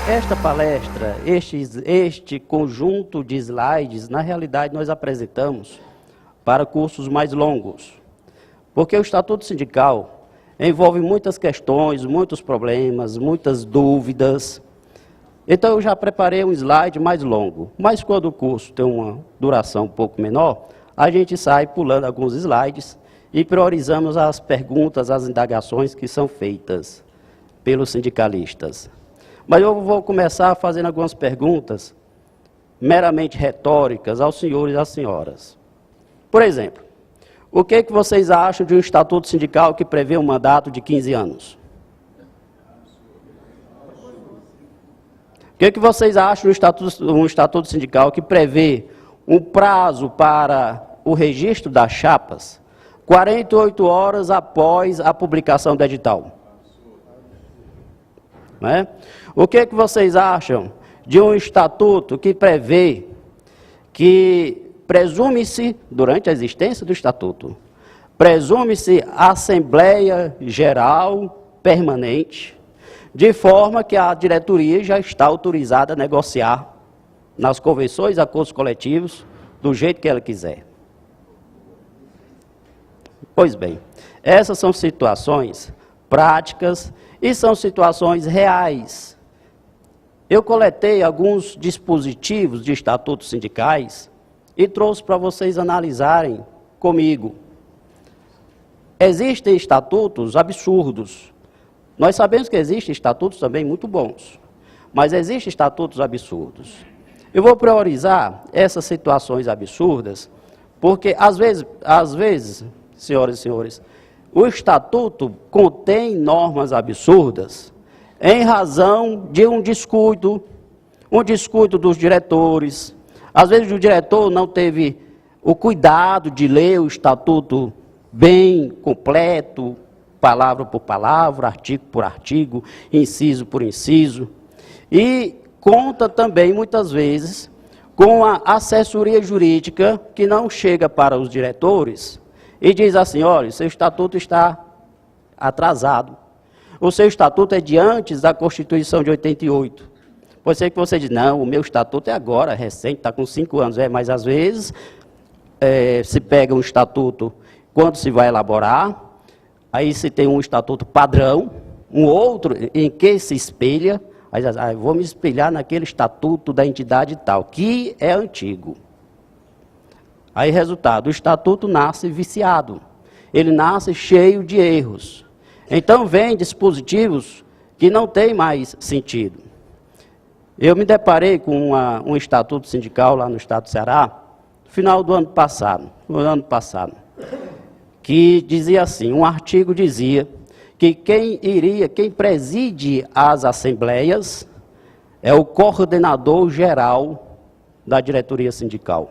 Esta palestra, este conjunto de slides, na realidade nós apresentamos para cursos mais longos, porque o Estatuto Sindical envolve muitas questões, muitos problemas, muitas dúvidas. Então eu já preparei um slide mais longo, mas quando o curso tem uma duração um pouco menor, a gente sai pulando alguns slides e priorizamos as perguntas, as indagações que são feitas pelos sindicalistas. Mas eu vou começar fazendo algumas perguntas meramente retóricas aos senhores e às senhoras. Por exemplo, o que vocês acham de um estatuto sindical que prevê um mandato de 15 anos? O que vocês acham de um estatuto sindical que prevê um prazo para o registro das chapas 48 horas após a publicação do edital? Não é? O que vocês acham de um estatuto que prevê que presume-se, durante a existência do estatuto, presume-se Assembleia Geral Permanente, de forma que a diretoria já está autorizada a negociar nas convenções e acordos coletivos do jeito que ela quiser? Pois bem, essas são situações práticas e são situações reais. Eu coletei alguns dispositivos de estatutos sindicais e trouxe para vocês analisarem comigo. Existem estatutos absurdos. Nós sabemos que existem estatutos também muito bons, mas existem estatutos absurdos. Eu vou priorizar essas situações absurdas, porque às vezes, senhoras e senhores, o estatuto contém normas absurdas em razão de um descuido dos diretores. Às vezes o diretor não teve o cuidado de ler o estatuto bem completo, palavra por palavra, artigo por artigo, inciso por inciso. E conta também, muitas vezes, com a assessoria jurídica que não chega para os diretores e diz assim: olha, seu estatuto está atrasado. O seu estatuto é de antes da Constituição de 88. Pode ser que você diz: não, o meu estatuto é agora, recente, está com 5 anos. Mas às vezes se pega um estatuto quando se vai elaborar, aí se tem um estatuto padrão, um outro em que se espelha, aí vou me espelhar naquele estatuto da entidade tal, que é antigo. Aí, resultado, o estatuto nasce viciado, ele nasce cheio de erros. Então, vem dispositivos que não têm mais sentido. Eu me deparei com um estatuto sindical lá no estado do Ceará, no final do ano passado, que dizia assim, um artigo dizia que quem preside as assembleias é o coordenador geral da diretoria sindical.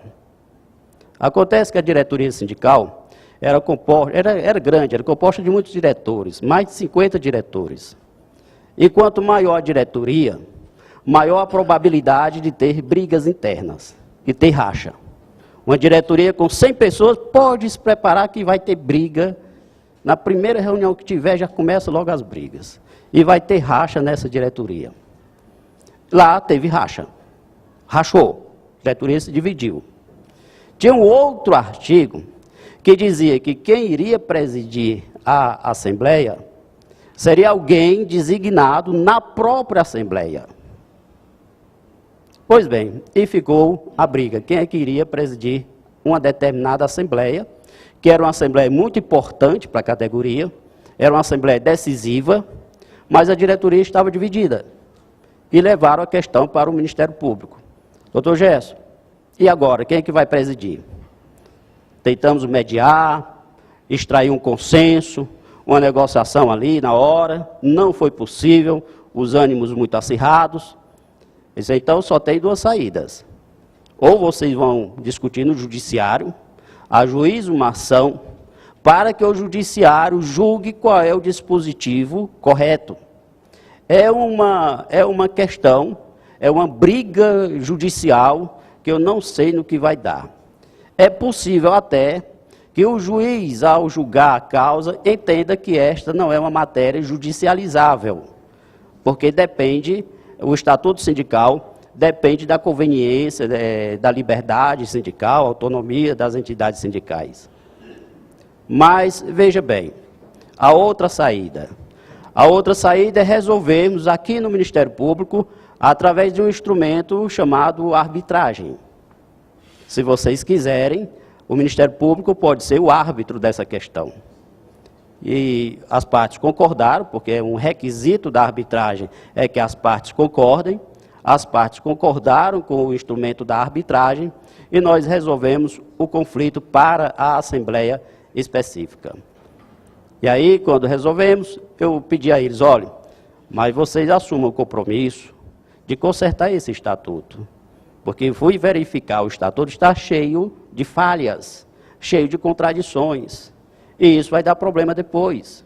Acontece que a diretoria sindical era grande, era composta de muitos diretores, mais de 50 diretores. E quanto maior a diretoria, maior a probabilidade de ter brigas internas, de ter racha. Uma diretoria com 100 pessoas pode se preparar que vai ter briga. Na primeira reunião que tiver, já começa logo as brigas. E vai ter racha nessa diretoria. Lá teve racha. Rachou. A diretoria se dividiu. Tinha um outro artigo que dizia que quem iria presidir a Assembleia seria alguém designado na própria Assembleia. Pois bem, e ficou a briga. Quem é que iria presidir uma determinada Assembleia, que era uma Assembleia muito importante para a categoria, era uma Assembleia decisiva, mas a diretoria estava dividida. E levaram a questão para o Ministério Público. Doutor Gerson, e agora, quem é que vai presidir? Tentamos mediar, extrair um consenso, uma negociação ali na hora, não foi possível, os ânimos muito acirrados. Então só tem duas saídas. Ou vocês vão discutir no judiciário, ajuiza uma ação, para que o judiciário julgue qual é o dispositivo correto. É uma questão, é uma briga judicial que eu não sei no que vai dar. É possível até que o juiz, ao julgar a causa, entenda que esta não é uma matéria judicializável, porque depende o estatuto sindical depende da conveniência, da liberdade sindical, autonomia das entidades sindicais. Mas, veja bem, a outra saída é resolvermos aqui no Ministério Público através de um instrumento chamado arbitragem. Se vocês quiserem, o Ministério Público pode ser o árbitro dessa questão. E as partes concordaram, porque um requisito da arbitragem é que as partes concordem. As partes concordaram com o instrumento da arbitragem e nós resolvemos o conflito para a Assembleia específica. E aí, quando resolvemos, eu pedi a eles, olha, mas vocês assumam o compromisso de consertar esse estatuto. Porque fui verificar, o estatuto está cheio de falhas, cheio de contradições. E isso vai dar problema depois.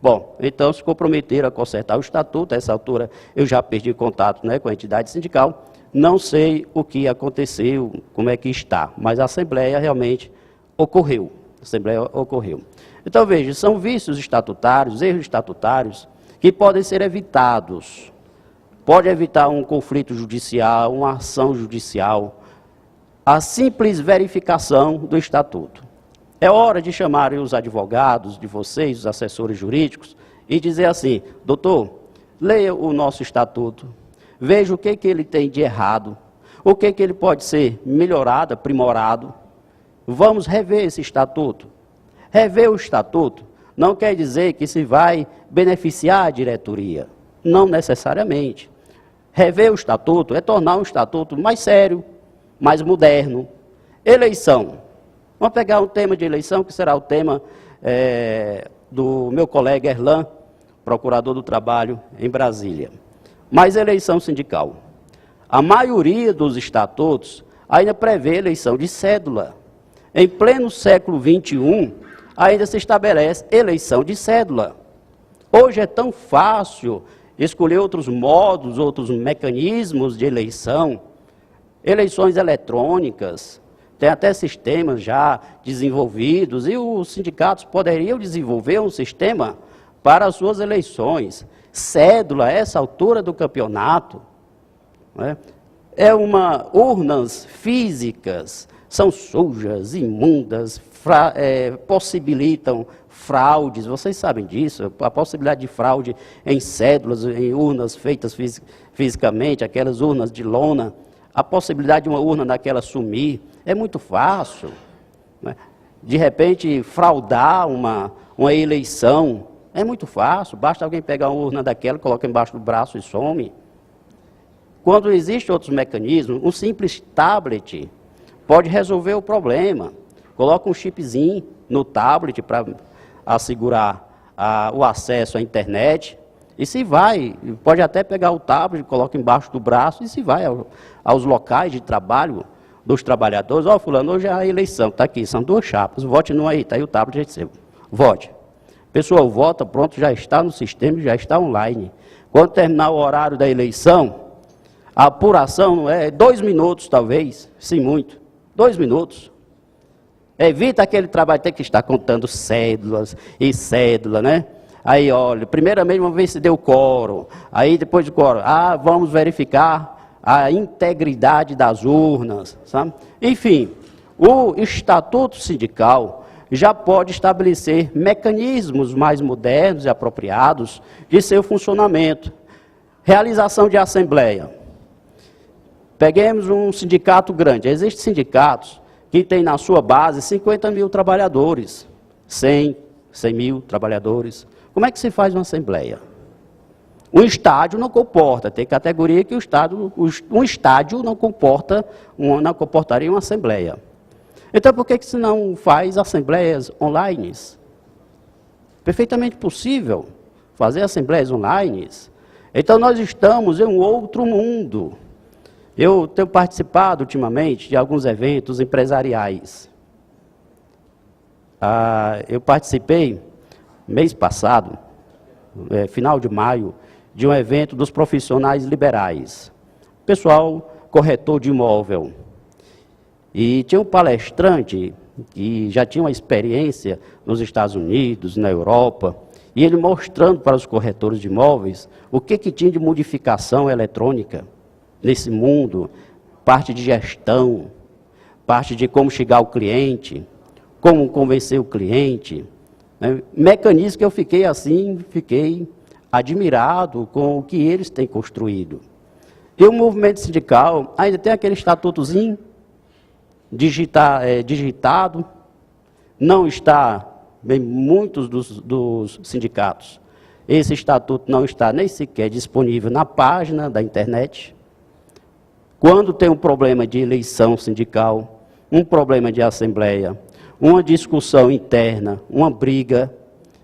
Bom, então se comprometeram a consertar o estatuto. A essa altura eu já perdi contato, né, com a entidade sindical. Não sei o que aconteceu, como é que está, mas a Assembleia realmente ocorreu. Então veja, são vícios estatutários, erros estatutários, que podem ser evitados. Pode evitar um conflito judicial, uma ação judicial, a simples verificação do estatuto. É hora de chamarem os advogados de vocês, os assessores jurídicos, e dizer assim, doutor, leia o nosso estatuto, veja o que ele tem de errado, o que ele pode ser melhorado, aprimorado. Vamos rever esse estatuto. Rever o estatuto não quer dizer que se vai beneficiar a diretoria, não necessariamente. Rever o estatuto é tornar um estatuto mais sério, mais moderno. Eleição. Vamos pegar um tema de eleição, que será o tema do meu colega Erlan, procurador do trabalho em Brasília. Mas eleição sindical. A maioria dos estatutos ainda prevê eleição de cédula. Em pleno século XXI, ainda se estabelece eleição de cédula. Hoje é tão fácil escolher outros modos, outros mecanismos de eleição, eleições eletrônicas, tem até sistemas já desenvolvidos, e os sindicatos poderiam desenvolver um sistema para as suas eleições. Cédula, a essa altura do campeonato, né, urnas físicas, são sujas, imundas, possibilitam fraudes, vocês sabem disso, a possibilidade de fraude em cédulas, em urnas feitas fisicamente, aquelas urnas de lona, a possibilidade de uma urna daquela sumir, é muito fácil, né? De repente, fraudar uma eleição, é muito fácil, basta alguém pegar uma urna daquela, coloca embaixo do braço e some. Quando existem outros mecanismos, um simples tablet pode resolver o problema. Coloca um chipzinho no tablet para assegurar o acesso à internet, e se vai, pode até pegar o tablet, coloca embaixo do braço e se vai aos locais de trabalho dos trabalhadores. Ó, fulano, hoje é a eleição, está aqui, são 2 chapas, vote num aí, está aí o tablet, recebo. Vote. Pessoal, vota, pronto, já está no sistema, já está online. Quando terminar o horário da eleição, a apuração é 2 minutos, talvez, sim, muito. 2 minutos. Evita aquele trabalho, tem que estar contando cédulas e cédula, né? Aí, olha, primeiramente vamos ver se deu quórum. Aí, depois do quórum, vamos verificar a integridade das urnas, sabe? Enfim, o estatuto sindical já pode estabelecer mecanismos mais modernos e apropriados de seu funcionamento. Realização de assembleia. Peguemos um sindicato grande. Existem sindicatos que têm na sua base 50 mil trabalhadores, 100 mil trabalhadores. Como é que se faz uma assembleia? Um estádio não comporta, tem categoria que um estádio não comportaria uma assembleia. Então, por que se não faz assembleias online? Perfeitamente possível fazer assembleias online. Então, nós estamos em um outro mundo. Eu tenho participado ultimamente de alguns eventos empresariais. Eu participei, mês passado, final de maio, de um evento dos profissionais liberais. Pessoal, corretor de imóvel. E tinha um palestrante que já tinha uma experiência nos Estados Unidos, na Europa, e ele mostrando para os corretores de imóveis o que tinha de modificação eletrônica nesse mundo, parte de gestão, parte de como chegar ao cliente, como convencer o cliente, né? Mecanismo que eu fiquei assim, fiquei admirado com o que eles têm construído. E o movimento sindical ainda tem aquele estatutozinho digitado, não está em muitos dos sindicatos. Esse estatuto não está nem sequer disponível na página da internet. Quando tem um problema de eleição sindical, um problema de assembleia, uma discussão interna, uma briga,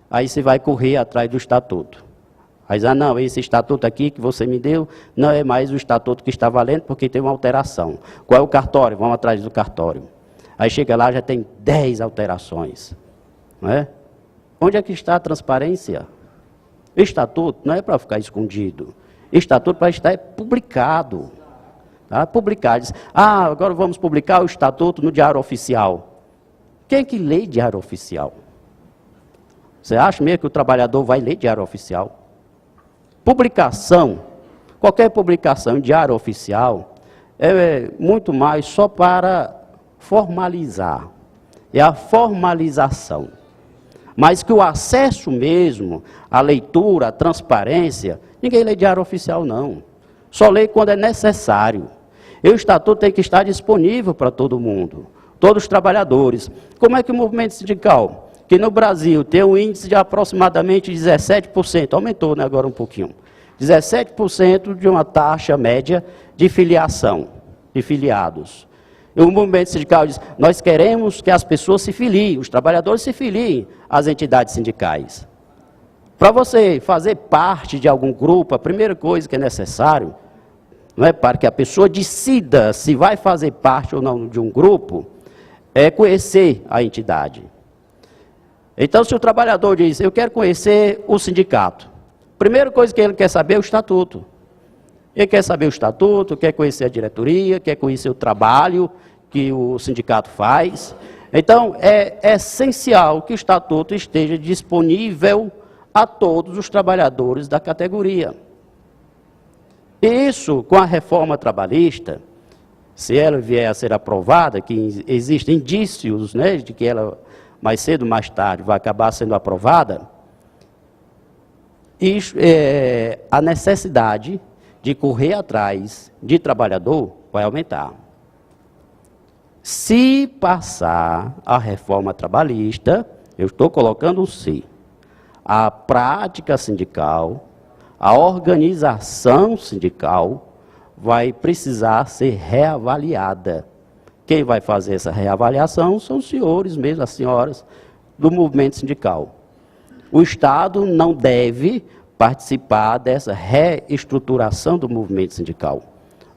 aí você vai correr atrás do estatuto. Aí diz, não, esse estatuto aqui que você me deu não é mais o estatuto que está valendo porque tem uma alteração. Qual é o cartório? Vamos atrás do cartório. Aí chega lá, já tem 10 alterações. Não é? Onde é que está a transparência? Estatuto não é para ficar escondido. Estatuto para estar publicado. Tá? Publicar. Diz, agora vamos publicar o estatuto no Diário Oficial. Quem é que lê Diário Oficial? Você acha mesmo que o trabalhador vai ler Diário Oficial? Publicação, qualquer publicação em Diário Oficial, é muito mais só para formalizar. É a formalização. Mas que o acesso mesmo, a leitura, a transparência, ninguém lê Diário Oficial, não. Só lê quando é necessário. E o estatuto tem que estar disponível para todo mundo, todos os trabalhadores. Como é que o movimento sindical, que no Brasil tem um índice de aproximadamente 17%, aumentou, né, agora um pouquinho, 17% de uma taxa média de filiação, de filiados. E o movimento sindical diz, nós queremos que as pessoas se filiem, os trabalhadores se filiem às entidades sindicais. Para você fazer parte de algum grupo, a primeira coisa que é necessário, não é, para que a pessoa decida se vai fazer parte ou não de um grupo, é conhecer a entidade. Então, se o trabalhador diz, eu quero conhecer o sindicato, a primeira coisa que ele quer saber é o estatuto. Ele quer saber o estatuto, quer conhecer a diretoria, quer conhecer o trabalho que o sindicato faz. Então, é essencial que o estatuto esteja disponível a todos os trabalhadores da categoria. Isso, com a reforma trabalhista, se ela vier a ser aprovada, que existem indícios, né, de que ela, mais cedo ou mais tarde, vai acabar sendo aprovada, isso, a necessidade de correr atrás de trabalhador vai aumentar. Se passar a reforma trabalhista, eu estou colocando um se, a prática sindical, a organização sindical vai precisar ser reavaliada. Quem vai fazer essa reavaliação são os senhores mesmo, as senhoras do movimento sindical. O Estado não deve participar dessa reestruturação do movimento sindical,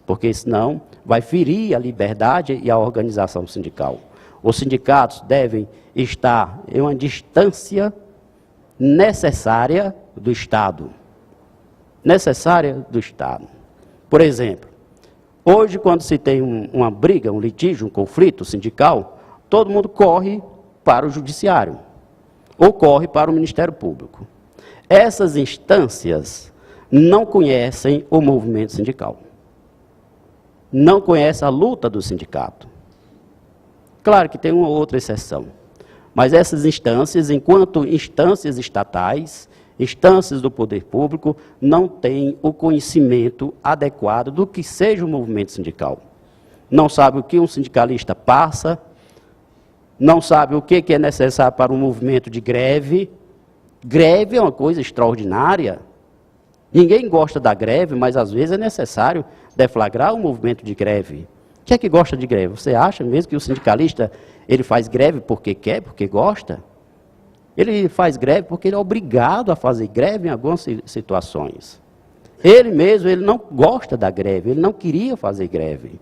porque senão vai ferir a liberdade e a organização sindical. Os sindicatos devem estar em uma distância necessária do Estado. Necessária do Estado. Por exemplo, hoje quando se tem uma briga, um litígio, um conflito sindical, todo mundo corre para o judiciário, ou corre para o Ministério Público. Essas instâncias não conhecem o movimento sindical. Não conhecem a luta do sindicato. Claro que tem uma outra exceção. Mas essas instâncias, enquanto instâncias estatais, instâncias do poder público, não têm o conhecimento adequado do que seja o movimento sindical. Não sabe o que um sindicalista passa, não sabe o que é necessário para um movimento de greve. Greve é uma coisa extraordinária. Ninguém gosta da greve, mas às vezes é necessário deflagrar um movimento de greve. Quem é que gosta de greve? Você acha mesmo que o sindicalista ele faz greve porque quer, porque gosta? Ele faz greve porque ele é obrigado a fazer greve em algumas situações. Ele mesmo, ele não gosta da greve, ele não queria fazer greve.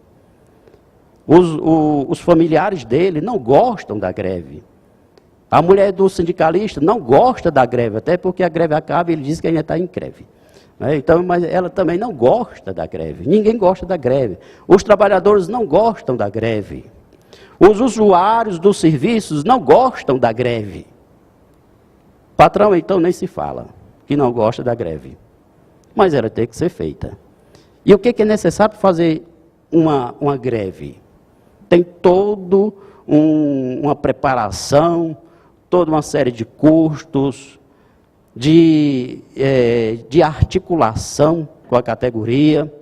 Os familiares dele não gostam da greve. A mulher do sindicalista não gosta da greve, até porque a greve acaba e ele diz que ainda está em greve. Então, mas ela também não gosta da greve. Ninguém gosta da greve. Os trabalhadores não gostam da greve. Os usuários dos serviços não gostam da greve. Patrão, então, nem se fala, que não gosta da greve. Mas ela tem que ser feita. E o que é necessário para fazer uma greve? Tem toda uma preparação, toda uma série de custos, de articulação com a categoria,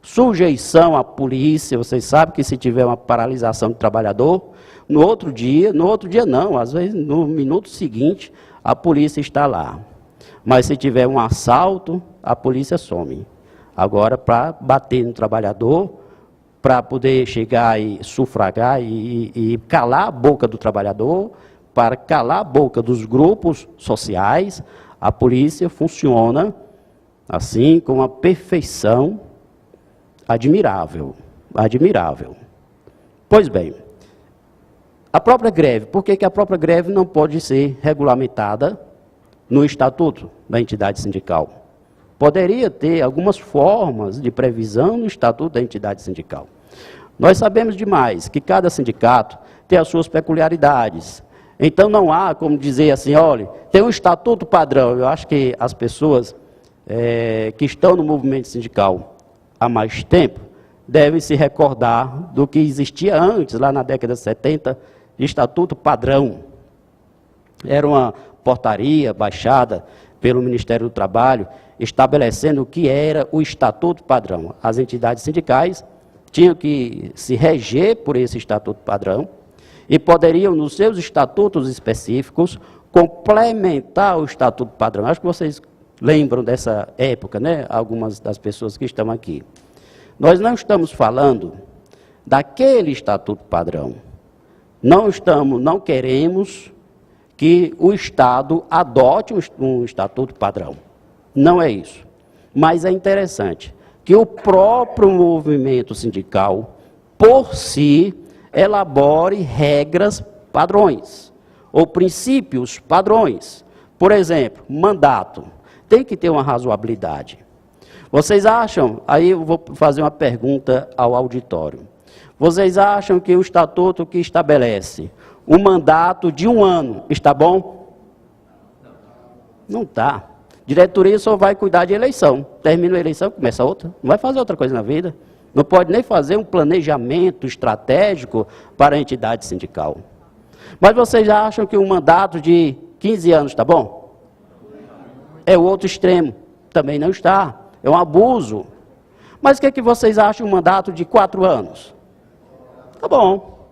sujeição à polícia. Vocês sabem que se tiver uma paralisação do trabalhador, no outro dia não, às vezes no minuto seguinte, a polícia está lá. Mas se tiver um assalto, a polícia some. Agora, para bater no trabalhador, para poder chegar e sufragar e calar a boca do trabalhador, para calar a boca dos grupos sociais, a polícia funciona assim com uma perfeição admirável, admirável. Pois bem, a própria greve, por que a própria greve não pode ser regulamentada no estatuto da entidade sindical? Poderia ter algumas formas de previsão no estatuto da entidade sindical. Nós sabemos demais que cada sindicato tem as suas peculiaridades. Então não há como dizer assim, olha, tem um estatuto padrão. Eu acho que as pessoas que estão no movimento sindical há mais tempo devem se recordar do que existia antes, lá na década de 70, de estatuto padrão. Era uma portaria baixada pelo Ministério do Trabalho, estabelecendo o que era o estatuto padrão. As entidades sindicais tinham que se reger por esse estatuto padrão e poderiam, nos seus estatutos específicos, complementar o estatuto padrão. Acho que vocês lembram dessa época, né? Algumas das pessoas que estão aqui. Nós não estamos falando daquele estatuto padrão. Não queremos que o Estado adote um estatuto padrão. Não é isso. Mas é interessante que o próprio movimento sindical, por si, elabore regras padrões, ou princípios padrões. Por exemplo, mandato. Tem que ter uma razoabilidade. Vocês acham, aí eu vou fazer uma pergunta ao auditório. Vocês acham que o estatuto que estabelece um mandato de 1 ano está bom? Não está. Diretoria só vai cuidar de eleição. Termina a eleição, começa outra. Não vai fazer outra coisa na vida. Não pode nem fazer um planejamento estratégico para a entidade sindical. Mas vocês já acham que um mandato de 15 anos está bom? É o outro extremo. Também não está. É um abuso. Mas o que é que vocês acham de um mandato de 4 anos? Tá bom.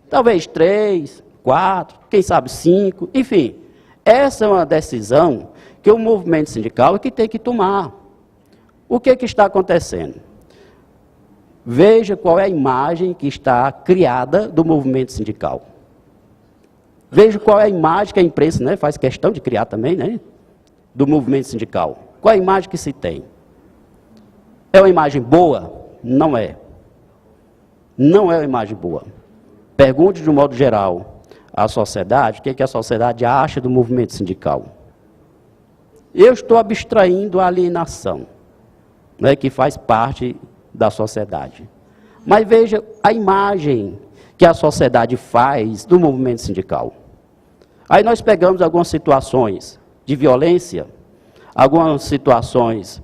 Talvez 3, 4, quem sabe 5, enfim. Essa é uma decisão que o movimento sindical é que tem que tomar. O que está acontecendo? Veja qual é a imagem que está criada do movimento sindical. Veja qual é a imagem que a imprensa, né, faz questão de criar também, né, do movimento sindical. Qual é a imagem que se tem? É uma imagem boa? Não é. Não é uma imagem boa. Pergunte de um modo geral à sociedade, o que a sociedade acha do movimento sindical. Eu estou abstraindo a alienação, né, que faz parte da sociedade. Mas veja a imagem que a sociedade faz do movimento sindical. Aí nós pegamos algumas situações de violência, algumas situações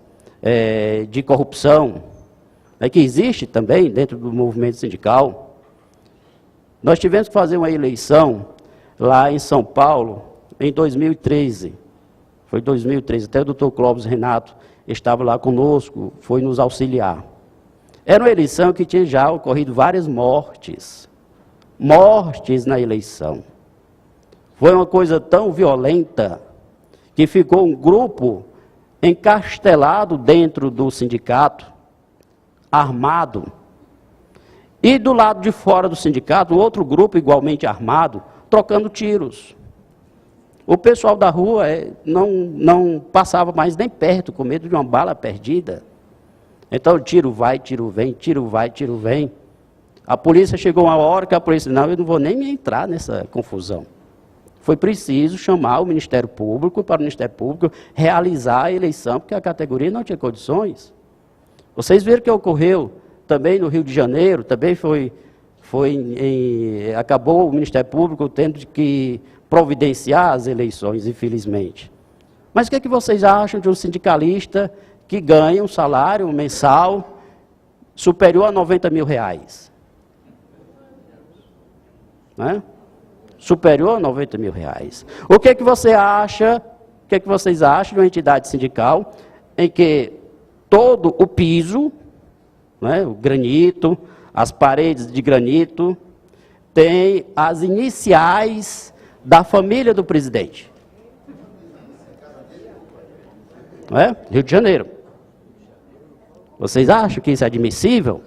de corrupção, que existe também dentro do movimento sindical. Nós tivemos que fazer uma eleição lá em São Paulo em 2013. Foi 2013, até o doutor Clóvis Renato estava lá conosco, foi nos auxiliar. Era uma eleição que tinha já ocorrido várias mortes. Mortes na eleição. Foi uma coisa tão violenta que ficou um grupo encastelado dentro do sindicato, armado. E do lado de fora do sindicato, um outro grupo igualmente armado, trocando tiros. O pessoal da rua não passava mais nem perto, com medo de uma bala perdida. Então, tiro vai, tiro vem, tiro vai, tiro vem. A polícia chegou uma hora que a polícia disse, não, eu não vou nem me entrar nessa confusão. Foi preciso chamar o Ministério Público, para o Ministério Público realizar a eleição, porque a categoria não tinha condições. Vocês viram que ocorreu também no Rio de Janeiro, também acabou o Ministério Público tendo que providenciar as eleições, infelizmente. Mas o que vocês acham de um sindicalista que ganha um salário mensal superior a R$90 mil? Né? Superior a R$90 mil. O que você acha, o que vocês acham de uma entidade sindical em que todo o piso, né, o granito, as paredes de granito, tem as iniciais da família do presidente? Não é? Rio de Janeiro. Vocês acham que isso é admissível?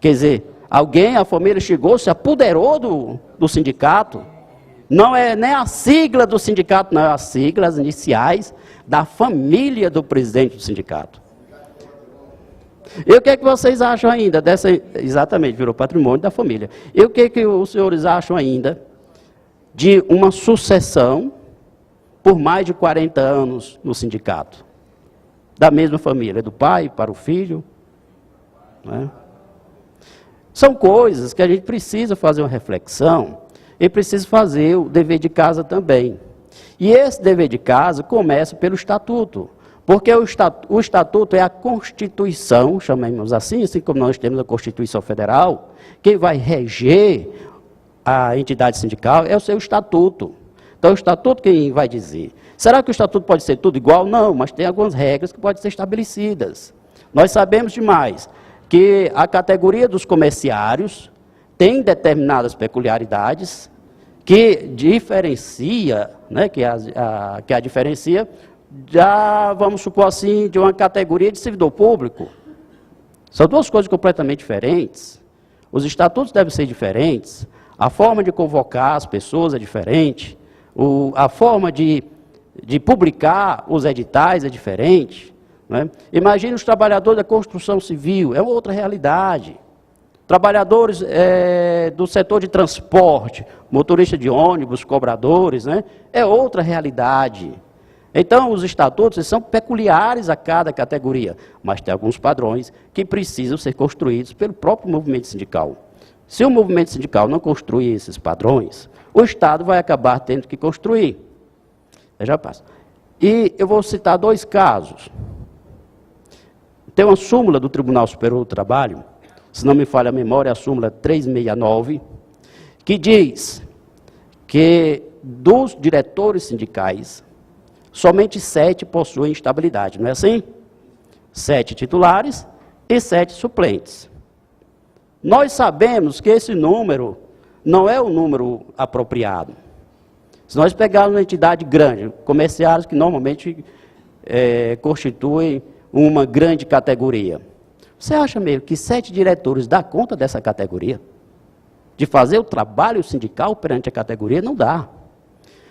Quer dizer, a família chegou, se apoderou do sindicato. Não é nem a sigla do sindicato, não, é a sigla, as iniciais da família do presidente do sindicato. E o que vocês acham ainda dessa... Exatamente, virou patrimônio da família. E o que os senhores acham ainda de uma sucessão por mais de 40 anos no sindicato? Da mesma família, do pai para o filho. Né? São coisas que a gente precisa fazer uma reflexão e precisa fazer o dever de casa também. E esse dever de casa começa pelo estatuto. Porque o estatuto é a Constituição, chamemos assim como nós temos a Constituição Federal, quem vai reger a entidade sindical é o seu estatuto. Então, o estatuto quem vai dizer? Será que o estatuto pode ser tudo igual? Não, mas tem algumas regras que podem ser estabelecidas. Nós sabemos demais que a categoria dos comerciários tem determinadas peculiaridades que diferencia, né, que a diferencia, já, vamos supor assim, de uma categoria de servidor público. São duas coisas completamente diferentes. Os estatutos devem ser diferentes, a forma de convocar as pessoas é diferente, a forma de publicar os editais é diferente. Né? Imagine os trabalhadores da construção civil, é outra realidade. Trabalhadores do setor de transporte, motorista de ônibus, cobradores, né? É outra realidade. Então, os estatutos são peculiares a cada categoria, mas tem alguns padrões que precisam ser construídos pelo próprio movimento sindical. Se o movimento sindical não construir esses padrões, o Estado vai acabar tendo que construir. Eu já passo. E eu vou citar dois casos. Tem uma súmula do Tribunal Superior do Trabalho, se não me falha a memória, a súmula 369, que diz que dos diretores sindicais, somente 7 possuem estabilidade, não é assim? 7 titulares e 7 suplentes. Nós sabemos que esse número não é o número apropriado. Se nós pegarmos uma entidade grande, comerciários que normalmente constituem uma grande categoria, você acha mesmo que 7 diretores dá conta dessa categoria? De fazer o trabalho sindical perante a categoria? Não dá.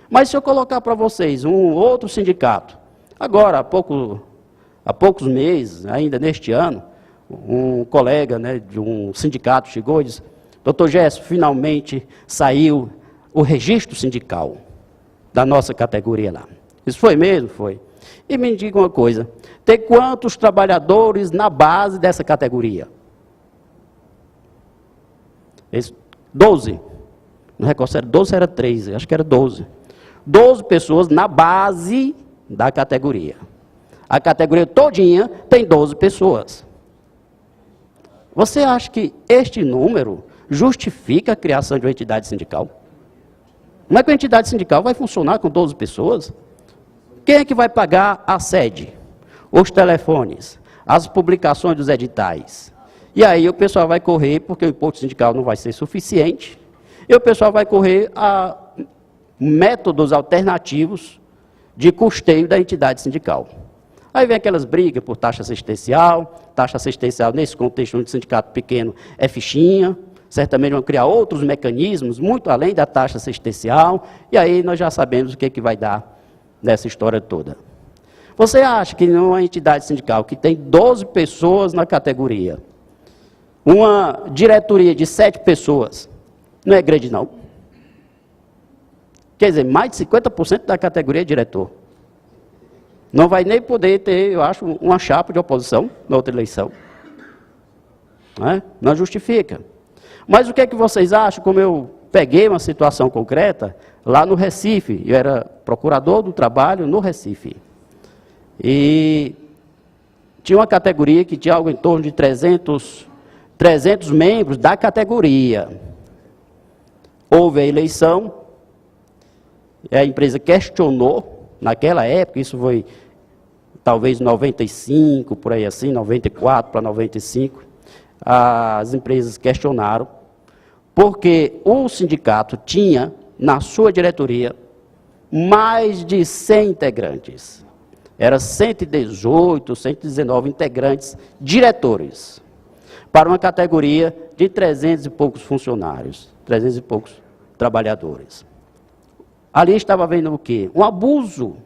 Mas se eu colocar para vocês um outro sindicato, agora, há poucos meses, ainda neste ano, um colega, né, de um sindicato chegou e disse: Dr. Gesso, finalmente saiu o registro sindical da nossa categoria lá. Isso foi mesmo? Foi. E me diga uma coisa, tem quantos trabalhadores na base dessa categoria? 12. Não recordo se era 12 ou era 13, acho que era 12. 12 pessoas na base da categoria. A categoria todinha tem 12 pessoas. Você acha que este número justifica a criação de uma entidade sindical? Como é que a entidade sindical vai funcionar com 12 pessoas? Quem é que vai pagar a sede, os telefones, as publicações dos editais? E aí o pessoal vai correr, porque o imposto sindical não vai ser suficiente, e o pessoal vai correr a métodos alternativos de custeio da entidade sindical. Aí vem aquelas brigas por taxa assistencial nesse contexto onde o sindicato pequeno é fichinha, certamente vão criar outros mecanismos, muito além da taxa assistencial, e aí nós já sabemos o que vai dar nessa história toda. Você acha que numa entidade sindical que tem 12 pessoas na categoria, uma diretoria de 7 pessoas, não é grande não? Quer dizer, mais de 50% da categoria é diretor. Não vai nem poder ter, eu acho, uma chapa de oposição na outra eleição. Não justifica. Mas o que é que vocês acham, como eu peguei uma situação concreta, lá no Recife. Eu era procurador do trabalho no Recife. E tinha uma categoria que tinha algo em torno de 300 membros da categoria. Houve a eleição, a empresa questionou, naquela época, isso foi talvez 95, por aí assim, 94 para 95, as empresas questionaram, porque o sindicato tinha, na sua diretoria, mais de 100 integrantes. Era 118, 119 integrantes diretores, para uma categoria de 300 e poucos funcionários, 300 e poucos trabalhadores. Ali estava havendo o quê? Um abuso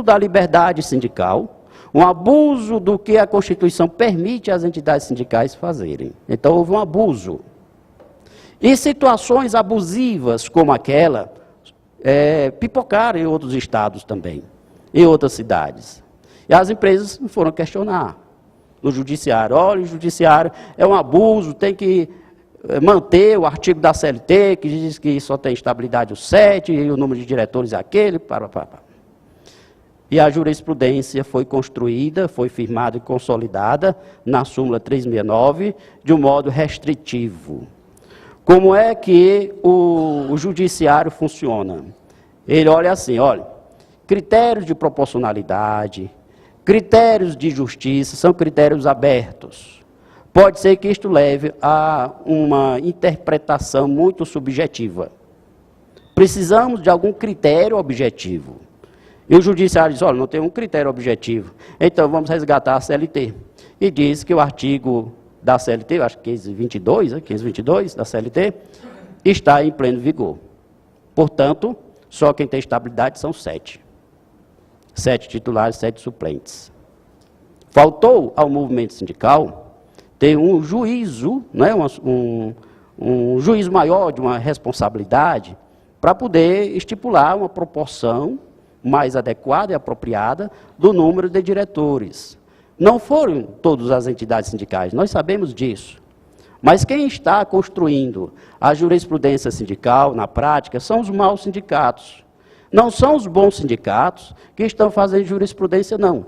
da liberdade sindical, um abuso do que a Constituição permite às entidades sindicais fazerem. Então, houve um abuso. E situações abusivas como aquela pipocaram em outros estados também, em outras cidades. E as empresas foram questionar no judiciário. Olha, o judiciário é um abuso, tem que manter o artigo da CLT, que diz que só tem estabilidade o 7, e o número de diretores é aquele, E a jurisprudência foi construída, foi firmada e consolidada na súmula 369, de um modo restritivo. Como é que o judiciário funciona? Ele olha assim, olha, critérios de proporcionalidade, critérios de justiça, são critérios abertos. Pode ser que isto leve a uma interpretação muito subjetiva. Precisamos de algum critério objetivo. E o judiciário diz, olha, não tem um critério objetivo, então vamos resgatar a CLT. E diz que o artigo da CLT, eu acho que 522 da CLT, está em pleno vigor. Portanto, só quem tem estabilidade são 7. 7 titulares, 7 suplentes. Faltou ao movimento sindical ter um juízo, né, um juízo maior de uma responsabilidade, para poder estipular uma proporção mais adequada e apropriada do número de diretores. Não foram todas as entidades sindicais, nós sabemos disso. Mas quem está construindo a jurisprudência sindical, na prática, são os maus sindicatos. Não são os bons sindicatos que estão fazendo jurisprudência, não.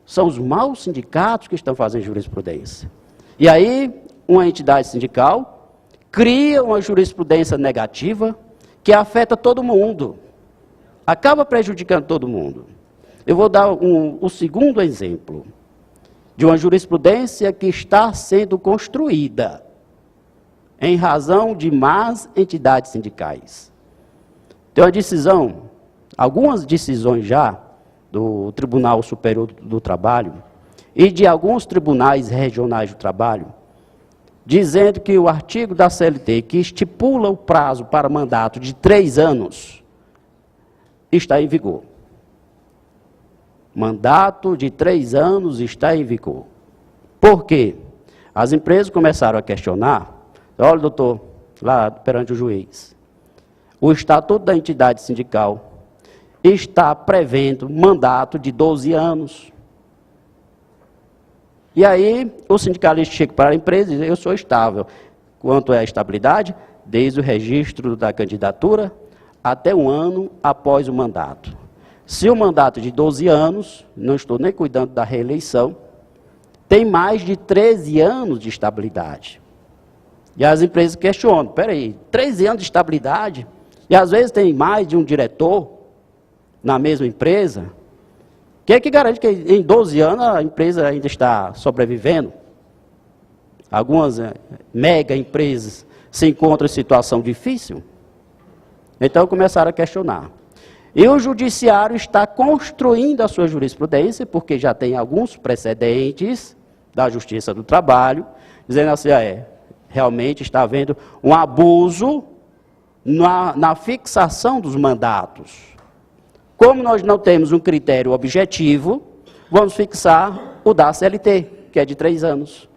São os maus sindicatos que estão fazendo jurisprudência. E aí, uma entidade sindical cria uma jurisprudência negativa que afeta todo mundo. Acaba prejudicando todo mundo. Eu vou dar o segundo exemplo de uma jurisprudência que está sendo construída em razão de más entidades sindicais. Tem uma decisão, algumas decisões já, do Tribunal Superior do Trabalho e de alguns tribunais regionais do trabalho, dizendo que o artigo da CLT, que estipula o prazo para mandato de 3 anos, está em vigor. Mandato de 3 anos está em vigor. Por quê? As empresas começaram a questionar, olha, doutor, lá perante o juiz, o Estatuto da Entidade Sindical está prevendo mandato de 12 anos. E aí, o sindicalista chega para a empresa e diz, eu sou estável. Quanto é a estabilidade? Desde o registro da candidatura até 1 ano após o mandato. Se o mandato é de 12 anos, não estou nem cuidando da reeleição, tem mais de 13 anos de estabilidade. E as empresas questionam, peraí, 13 anos de estabilidade? E às vezes tem mais de um diretor na mesma empresa? Quem é que garante que em 12 anos a empresa ainda está sobrevivendo? Algumas mega empresas se encontram em situação difícil. Então começaram a questionar. E o judiciário está construindo a sua jurisprudência, porque já tem alguns precedentes da Justiça do Trabalho, dizendo assim, realmente está havendo um abuso na fixação dos mandatos. Como nós não temos um critério objetivo, vamos fixar o da CLT, que é de 3 anos.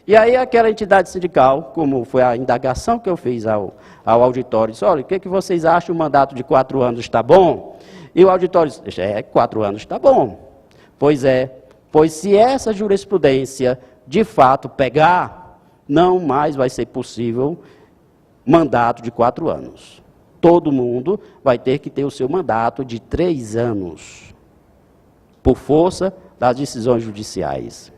E aí aquela entidade sindical, como foi a indagação que eu fiz ao auditório, disse, olha, o que vocês acham, o mandato de 4 anos está bom? E o auditório disse, 4 anos está bom. Pois se essa jurisprudência de fato pegar, não mais vai ser possível mandato de 4 anos. todo mundo vai ter que ter o seu mandato de 3 anos, por força das decisões judiciais.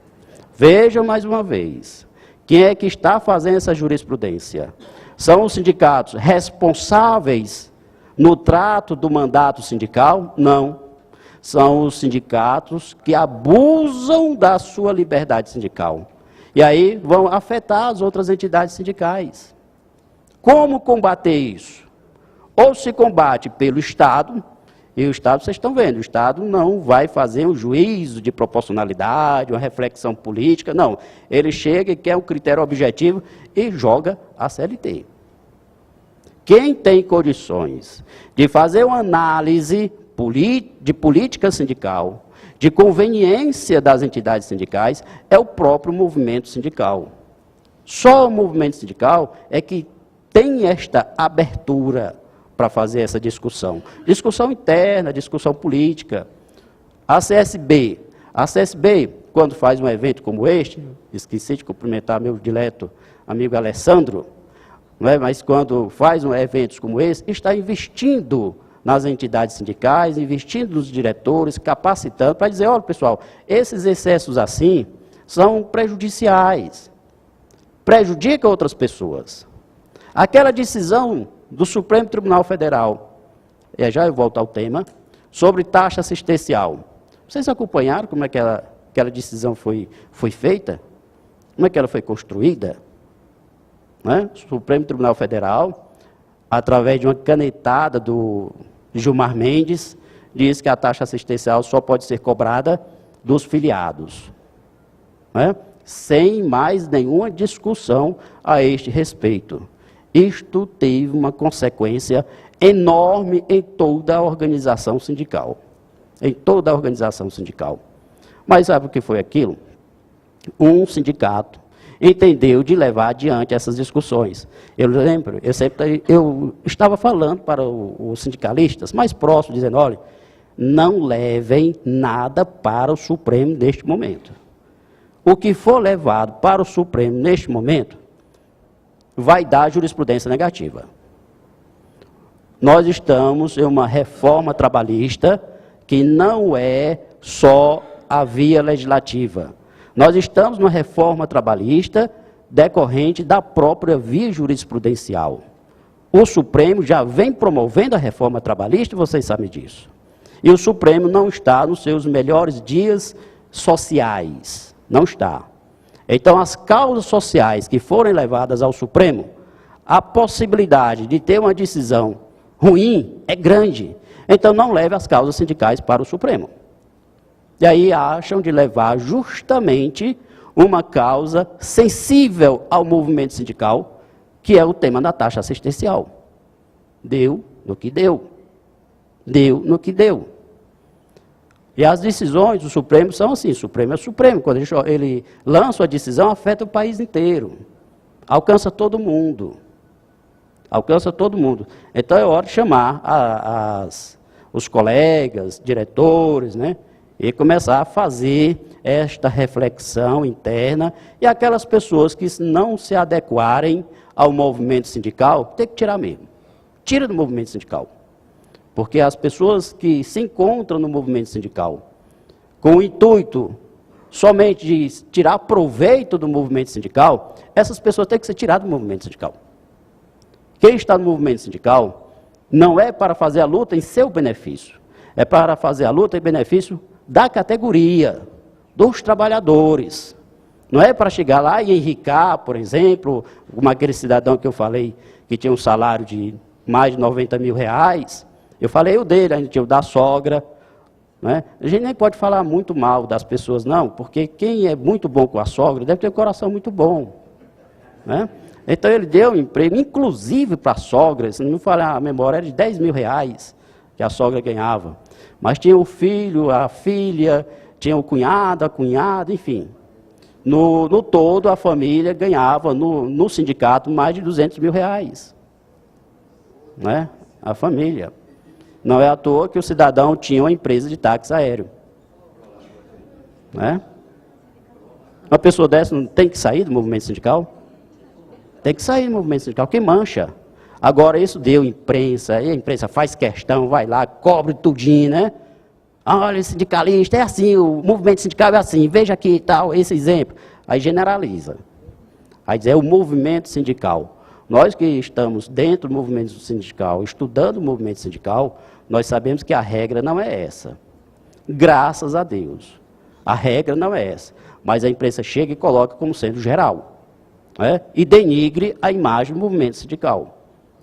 Vejam mais uma vez, quem é que está fazendo essa jurisprudência? São os sindicatos responsáveis no trato do mandato sindical? Não. São os sindicatos que abusam da sua liberdade sindical. E aí vão afetar as outras entidades sindicais. Como combater isso? Ou se combate pelo Estado, e o Estado, vocês estão vendo, o Estado não vai fazer um juízo de proporcionalidade, uma reflexão política, não. Ele chega e quer um critério objetivo e joga a CLT. Quem tem condições de fazer uma análise de política sindical, de conveniência das entidades sindicais, é o próprio movimento sindical. Só o movimento sindical é que tem esta abertura para fazer essa discussão. Discussão interna, discussão política. A CSB, quando faz um evento como este, esqueci de cumprimentar meu dileto amigo Alessandro, não é? Mas quando faz eventos como esse, está investindo nas entidades sindicais, investindo nos diretores, capacitando, para dizer, olha pessoal, esses excessos assim são prejudiciais, prejudicam outras pessoas. Aquela decisão do Supremo Tribunal Federal, e já eu volto ao tema, sobre taxa assistencial. Vocês acompanharam como é que aquela decisão foi feita? Como é que ela foi construída? Né? O Supremo Tribunal Federal, através de uma canetada do Gilmar Mendes, diz que a taxa assistencial só pode ser cobrada dos filiados. Né? Sem mais nenhuma discussão a este respeito. Isto teve uma consequência enorme em toda a organização sindical. Em toda a organização sindical. Mas sabe o que foi aquilo? Um sindicato entendeu de levar adiante essas discussões. Eu lembro, eu estava falando para os sindicalistas mais próximos, dizendo, olha, não levem nada para o Supremo neste momento. O que for levado para o Supremo neste momento, vai dar jurisprudência negativa. Nós estamos em uma reforma trabalhista que não é só a via legislativa. Nós estamos numa reforma trabalhista decorrente da própria via jurisprudencial. O Supremo já vem promovendo a reforma trabalhista, vocês sabem disso. E o Supremo não está nos seus melhores dias sociais. Não está. Então, as causas sociais que forem levadas ao Supremo, a possibilidade de ter uma decisão ruim é grande. Então, não leve as causas sindicais para o Supremo. E aí acham de levar justamente uma causa sensível ao movimento sindical, que é o tema da taxa assistencial. Deu no que deu. Deu no que deu. E as decisões do Supremo são assim, o Supremo é o Supremo. Quando ele lança a decisão, afeta o país inteiro. Alcança todo mundo. Alcança todo mundo. Então é hora de chamar os colegas, diretores, né? E começar a fazer esta reflexão interna. E aquelas pessoas que não se adequarem ao movimento sindical, tem que tirar mesmo. Tira do movimento sindical. Porque as pessoas que se encontram no movimento sindical com o intuito somente de tirar proveito do movimento sindical, essas pessoas têm que ser tiradas do movimento sindical. Quem está no movimento sindical não é para fazer a luta em seu benefício, é para fazer a luta em benefício da categoria, dos trabalhadores. Não é para chegar lá e enricar, por exemplo, como aquele cidadão que eu falei, que tinha um salário de mais de 90 mil reais. Eu falei o dele, a gente tinha o da sogra. Né? A gente nem pode falar muito mal das pessoas, não, porque quem é muito bom com a sogra deve ter um coração muito bom. Né? Então ele deu um emprego, inclusive para a sogra, se não me falar a memória, era de 10 mil reais que a sogra ganhava. Mas tinha o filho, a filha, tinha o cunhado, a cunhada, enfim. No todo, a família ganhava, no sindicato, mais de 200 mil reais. Né? A família. Não é à toa que o cidadão tinha uma empresa de táxi aéreo. Né? Uma pessoa dessa não tem que sair do movimento sindical? Tem que sair do movimento sindical, que mancha Agora, isso deu imprensa, e a imprensa faz questão, vai lá, cobre tudinho, né? Olha, esse sindicalista é assim, o movimento sindical é assim, veja aqui e tal, esse exemplo. Aí generaliza. Aí diz, é o movimento sindical. Nós que estamos dentro do movimento sindical, estudando o movimento sindical, nós sabemos que a regra não é essa. Graças a Deus. A regra não é essa. Mas a imprensa chega e coloca como sendo geral. Né? E denigre a imagem do movimento sindical.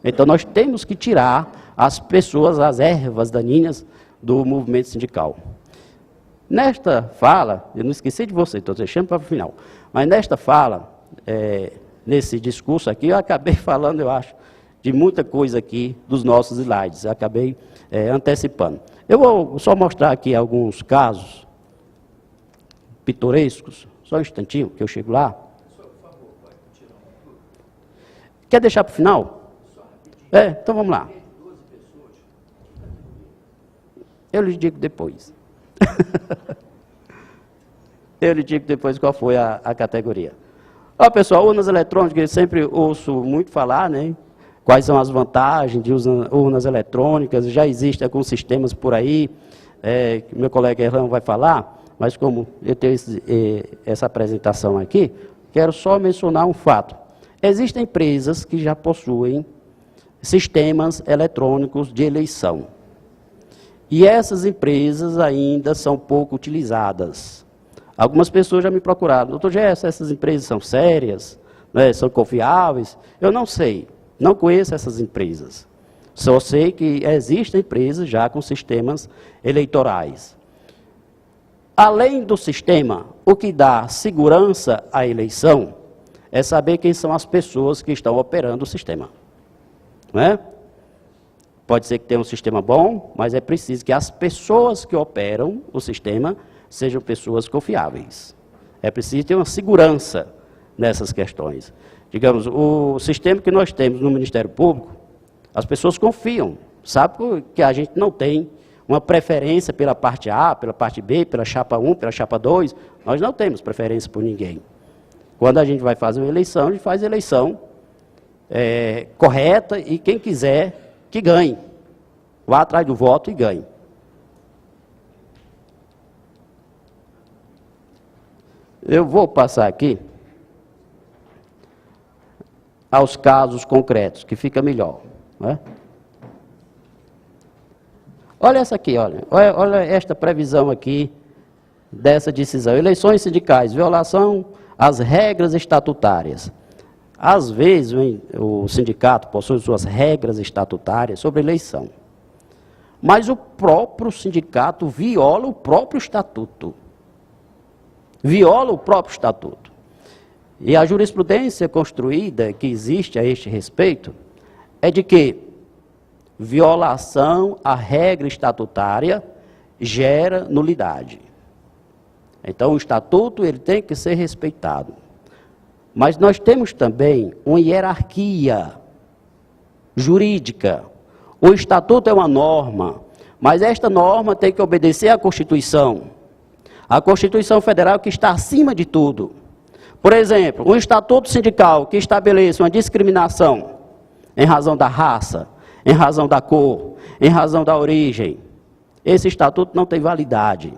Então nós temos que tirar as pessoas, as ervas daninhas do movimento sindical. Nesta fala, eu não esqueci de você, estou deixando para o final, mas nesta fala, nesse discurso aqui, eu acabei falando, eu acho, de muita coisa aqui dos nossos slides, eu acabei antecipando. Eu vou só mostrar aqui alguns casos pitorescos, só um instantinho, que eu chego lá. Quer deixar para o final? Então vamos lá. Eu lhe digo depois. Eu lhe digo depois qual foi a categoria. Ó, pessoal, urnas eletrônicas, eu sempre ouço muito falar, né? Quais são as vantagens de usar urnas eletrônicas, já existem alguns sistemas por aí, que meu colega Erlão vai falar, mas como eu tenho essa apresentação aqui, quero só mencionar um fato. Existem empresas que já possuem sistemas eletrônicos de eleição. E essas empresas ainda são pouco utilizadas. Algumas pessoas já me procuraram, doutor Gerson, essas empresas são sérias, né, são confiáveis? Eu não sei, não conheço essas empresas. Só sei que existem empresas já com sistemas eleitorais. Além do sistema, o que dá segurança à eleição é saber quem são as pessoas que estão operando o sistema. Não é? Pode ser que tenha um sistema bom, mas é preciso que as pessoas que operam o sistema sejam pessoas confiáveis. É preciso ter uma segurança nessas questões. Digamos, o sistema que nós temos no Ministério Público, as pessoas confiam, sabem que a gente não tem uma preferência pela parte A, pela parte B, pela chapa 1, pela chapa 2, nós não temos preferência por ninguém. Quando a gente vai fazer uma eleição, a gente faz a eleição correta e quem quiser que ganhe. Vá atrás do voto e ganhe. Eu vou passar aqui aos casos concretos, que fica melhor. Né? Olha essa aqui, olha esta previsão aqui dessa decisão. Eleições sindicais, violação às regras estatutárias. Às vezes, o sindicato possui suas regras estatutárias sobre eleição. Mas o próprio sindicato viola o próprio estatuto. Viola o próprio estatuto. E a jurisprudência construída que existe a este respeito é de que violação à regra estatutária gera nulidade. Então, o estatuto ele tem que ser respeitado. Mas nós temos também uma hierarquia jurídica. O estatuto é uma norma, mas esta norma tem que obedecer à Constituição. A Constituição Federal que está acima de tudo. Por exemplo, um estatuto sindical que estabeleça uma discriminação em razão da raça, em razão da cor, em razão da origem, esse estatuto não tem validade.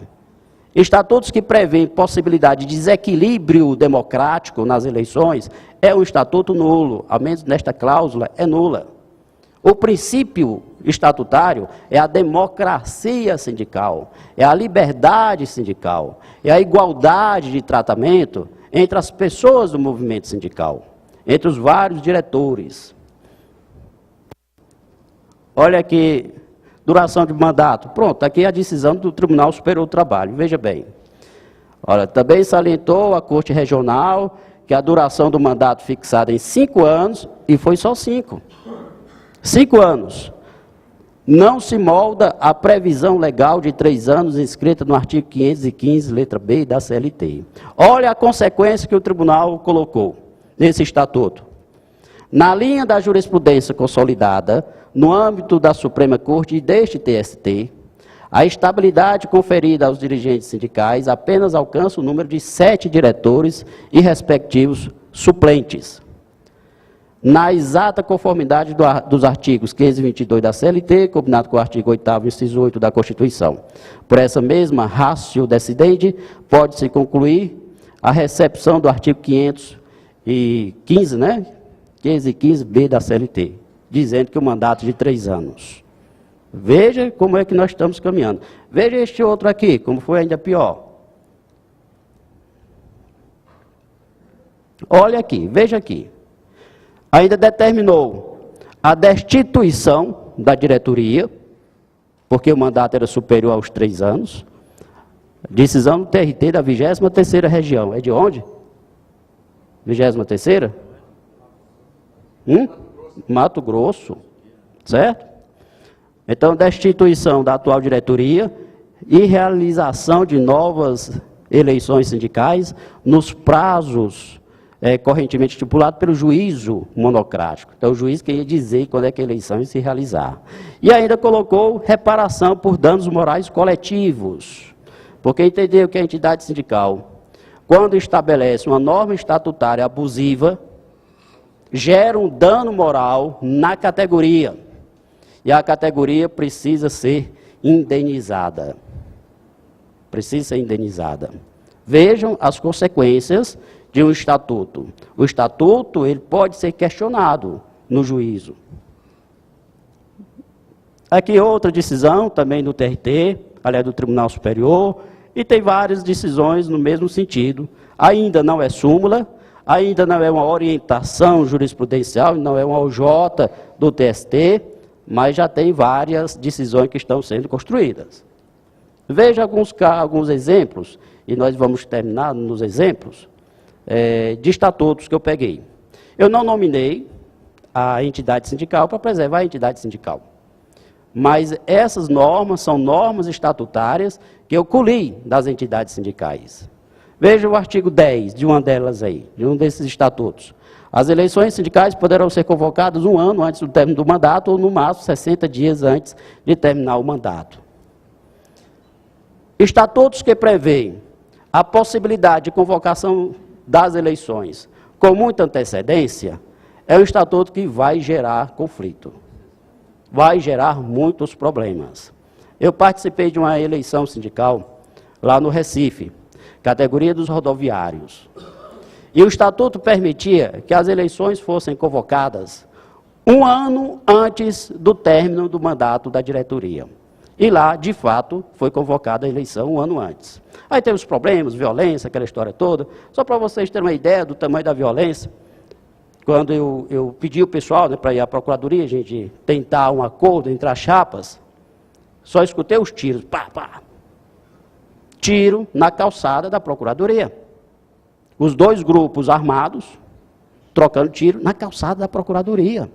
Estatutos que prevêem possibilidade de desequilíbrio democrático nas eleições é um estatuto nulo, ao menos nesta cláusula é nula. O princípio estatutário é a democracia sindical, é a liberdade sindical, é a igualdade de tratamento entre as pessoas do movimento sindical, entre os vários diretores. Olha aqui. Duração de mandato. Pronto, aqui é a decisão do Tribunal Superior do Trabalho. Veja bem. Olha, também salientou a Corte Regional que a duração do mandato fixada em 5 anos, e foi só 5. 5 anos. Não se molda a previsão legal de 3 anos inscrita no artigo 515, letra B, da CLT. Olha a consequência que o Tribunal colocou nesse estatuto. Na linha da jurisprudência consolidada, no âmbito da Suprema Corte e deste TST, a estabilidade conferida aos dirigentes sindicais apenas alcança o número de 7 diretores e respectivos suplentes. na exata conformidade dos artigos 522 da CLT, combinado com o artigo 8º, inciso 8 da Constituição. Por essa mesma ratio decidente, pode-se concluir a recepção do artigo 515, né? 515b da CLT, dizendo que o mandato de 3 anos. Veja como é que nós estamos caminhando. Veja este outro aqui, como foi ainda pior. Olha aqui, veja aqui. Ainda determinou a destituição da diretoria, porque o mandato era superior aos 3 anos. Decisão do TRT da 23ª região. É de onde? 23ª? Mato Grosso. Certo? Então, destituição da atual diretoria e realização de novas eleições sindicais nos prazos correntemente estipulado pelo juízo monocrático. Então, o juiz que ia dizer quando é que a eleição ia se realizar. E ainda colocou reparação por danos morais coletivos, porque entendeu que a entidade sindical, quando estabelece uma norma estatutária abusiva, gera um dano moral na categoria, e a categoria precisa ser indenizada. Precisa ser indenizada. Vejam as consequências de um estatuto. O estatuto, ele pode ser questionado no juízo. Aqui outra decisão, também do TRT, aliás, do Tribunal Superior, e tem várias decisões no mesmo sentido. Ainda não é súmula, ainda não é uma orientação jurisprudencial, não é uma OJ do TST, mas já tem várias decisões que estão sendo construídas. Veja alguns exemplos, e nós vamos terminar nos exemplos, de estatutos que eu peguei. Eu não nominei a entidade sindical para preservar a entidade sindical. Mas essas normas são normas estatutárias que eu colhi das entidades sindicais. Veja o artigo 10 de uma delas aí, de um desses estatutos. As eleições sindicais poderão ser convocadas 1 ano antes do término do mandato ou, no máximo, 60 dias antes de terminar o mandato. Estatutos que prevêem a possibilidade de convocação das eleições com muita antecedência, é um estatuto que vai gerar conflito. Vai gerar muitos problemas. Eu participei de uma eleição sindical lá no Recife, categoria dos rodoviários. E o estatuto permitia que as eleições fossem convocadas 1 ano antes do término do mandato da diretoria. E lá, de fato, foi convocada a eleição 1 ano antes. Aí teve os problemas, violência, aquela história toda. Só para vocês terem uma ideia do tamanho da violência, quando eu pedi o pessoal, né, para ir à procuradoria, a gente tentar um acordo entre as chapas, só escutei os tiros, pá, pá. Tiro na calçada da procuradoria. Os 2 grupos armados, trocando tiro na calçada da procuradoria.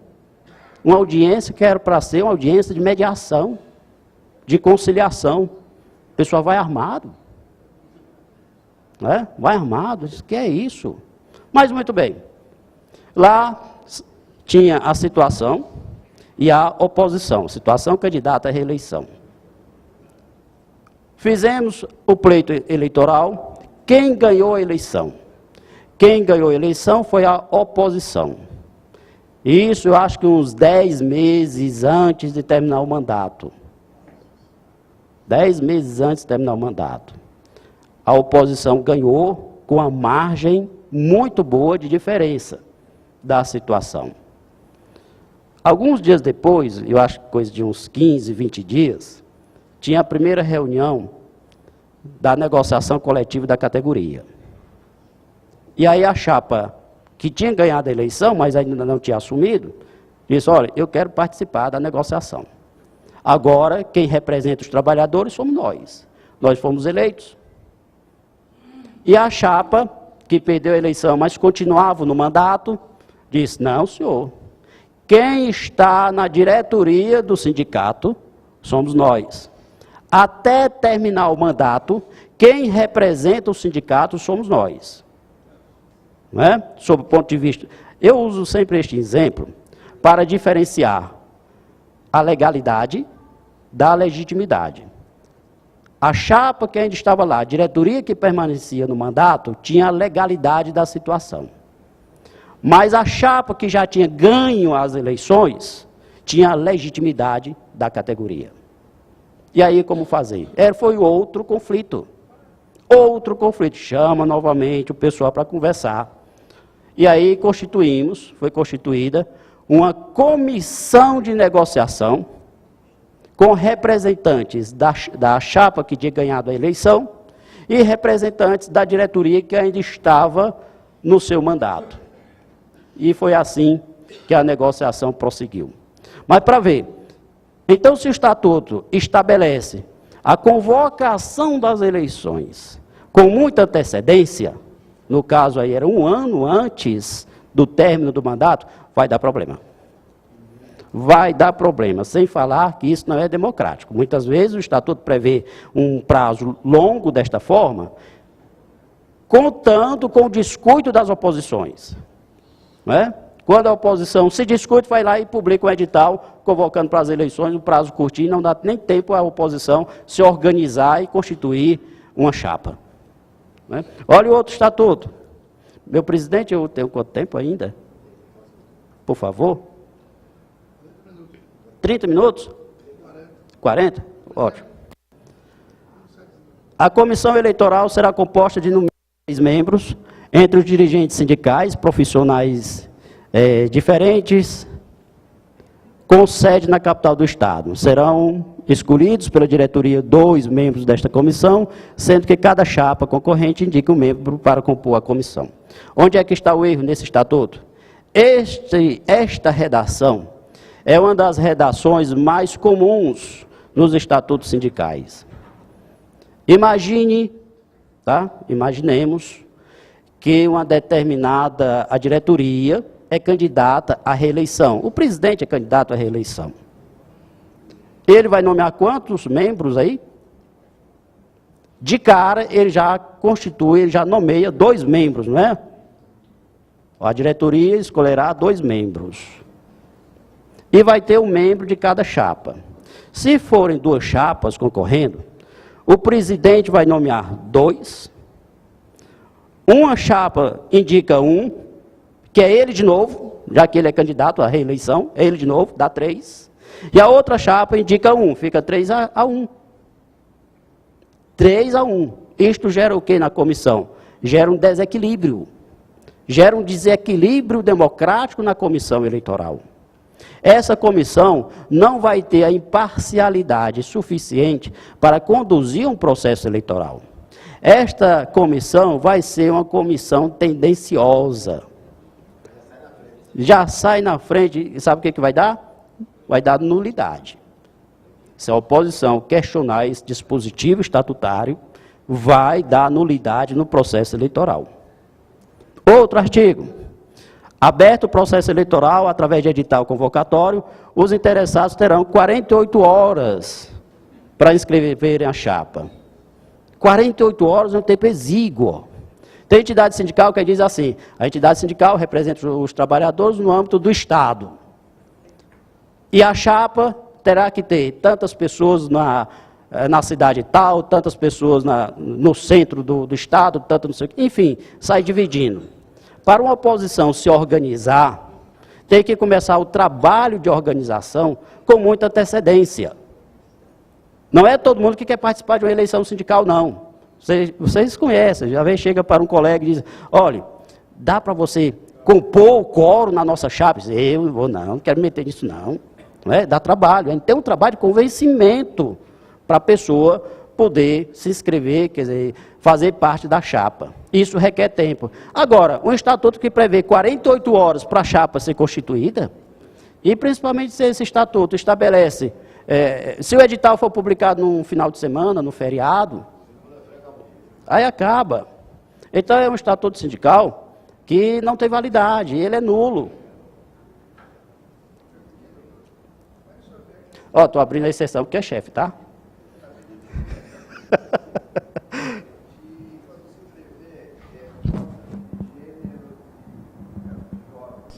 Uma audiência que era para ser uma audiência de mediação, de conciliação. O pessoal vai armado. Né? Vai armado, diz que é isso. Mas muito bem. Lá tinha a situação e a oposição. Situação candidata à reeleição. Fizemos o pleito eleitoral. Quem ganhou a eleição? Quem ganhou a eleição foi a oposição. Isso eu acho que uns 10 meses antes de terminar o mandato. 10 meses antes de terminar o mandato. A oposição ganhou com a margem muito boa de diferença da situação. Alguns dias depois, eu acho que coisa de uns 15, 20 dias, tinha a primeira reunião da negociação coletiva da categoria. E aí a chapa, que tinha ganhado a eleição, mas ainda não tinha assumido, disse, olha, eu quero participar da negociação. Agora, quem representa os trabalhadores somos nós. Nós fomos eleitos. E a chapa, que perdeu a eleição, mas continuava no mandato, disse, não, senhor, quem está na diretoria do sindicato somos nós. Até terminar o mandato, quem representa o sindicato somos nós. Não é? Sob o ponto de vista... Eu uso sempre este exemplo para diferenciar a legalidade da legitimidade. A chapa que ainda estava lá, a diretoria que permanecia no mandato, tinha a legalidade da situação. Mas a chapa que já tinha ganho as eleições tinha a legitimidade da categoria. E aí, como fazer? Foi outro conflito. Outro conflito. Chama novamente o pessoal para conversar. E aí foi constituída uma comissão de negociação com representantes da chapa que tinha ganhado a eleição e representantes da diretoria que ainda estava no seu mandato. E foi assim que a negociação prosseguiu. Mas para ver, então se o estatuto estabelece a convocação das eleições com muita antecedência, no caso aí era 1 ano antes do término do mandato, vai dar problema. Vai dar problema, sem falar que isso não é democrático. Muitas vezes o estatuto prevê um prazo longo desta forma, contando com o descuido das oposições. Não é? Quando a oposição se discute, vai lá e publica um edital convocando para as eleições, um prazo curtinho, não dá nem tempo à oposição se organizar e constituir uma chapa. Não é? Olha o outro estatuto. Meu presidente, eu tenho quanto tempo ainda? Por favor. 30 minutos? 40? Ótimo. A comissão eleitoral será composta de no mínimo 6 membros, entre os dirigentes sindicais, profissionais diferentes, com sede na capital do Estado. Serão escolhidos pela diretoria 2 membros desta comissão, sendo que cada chapa concorrente indica um membro para compor a comissão. Onde é que está o erro nesse estatuto? Esta redação é uma das redações mais comuns nos estatutos sindicais. Imaginemos que uma determinada diretoria é candidata à reeleição. O presidente é candidato à reeleição. Ele vai nomear quantos membros aí? De cara, ele já constitui, ele já nomeia 2 membros, não é? A diretoria escolherá 2 membros. E vai ter um membro de cada chapa. Se forem 2 chapas concorrendo, o presidente vai nomear 2. Uma chapa indica 1, que é ele de novo, já que ele é candidato à reeleição, é ele de novo, dá 3. E a outra chapa indica 1, fica 3-1. 3-1. Isto gera o que na comissão? Gera um desequilíbrio. Gera um desequilíbrio democrático na comissão eleitoral. Essa comissão não vai ter a imparcialidade suficiente para conduzir um processo eleitoral. Esta comissão vai ser uma comissão tendenciosa. Já sai na frente, e sabe o que vai dar? Vai dar nulidade. Se a oposição questionar esse dispositivo estatutário, vai dar nulidade no processo eleitoral. Outro artigo. Aberto o processo eleitoral através de edital convocatório, os interessados terão 48 horas para inscreverem a chapa. 48 horas é um tempo exíguo. Tem entidade sindical que diz assim, a entidade sindical representa os trabalhadores no âmbito do Estado. E a chapa terá que ter tantas pessoas na cidade tal, tantas pessoas no centro do Estado, tanto não sei o que, enfim, sai dividindo. Para uma oposição se organizar, tem que começar o trabalho de organização com muita antecedência. Não é todo mundo que quer participar de uma eleição sindical, não. Vocês conhecem, já chega para um colega e diz, olha, dá para você compor o quórum na nossa chapa? Eu vou não quero me meter nisso não. Não é? Dá trabalho, tem um trabalho de convencimento para a pessoa poder se inscrever, quer dizer, fazer parte da chapa. Isso requer tempo. Agora, um estatuto que prevê 48 horas para a chapa ser constituída, e principalmente se esse estatuto estabelece, se o edital for publicado num final de semana, no feriado, aí acaba. Então é um estatuto sindical que não tem validade, ele é nulo. Ó, estou abrindo a exceção porque é chefe, tá?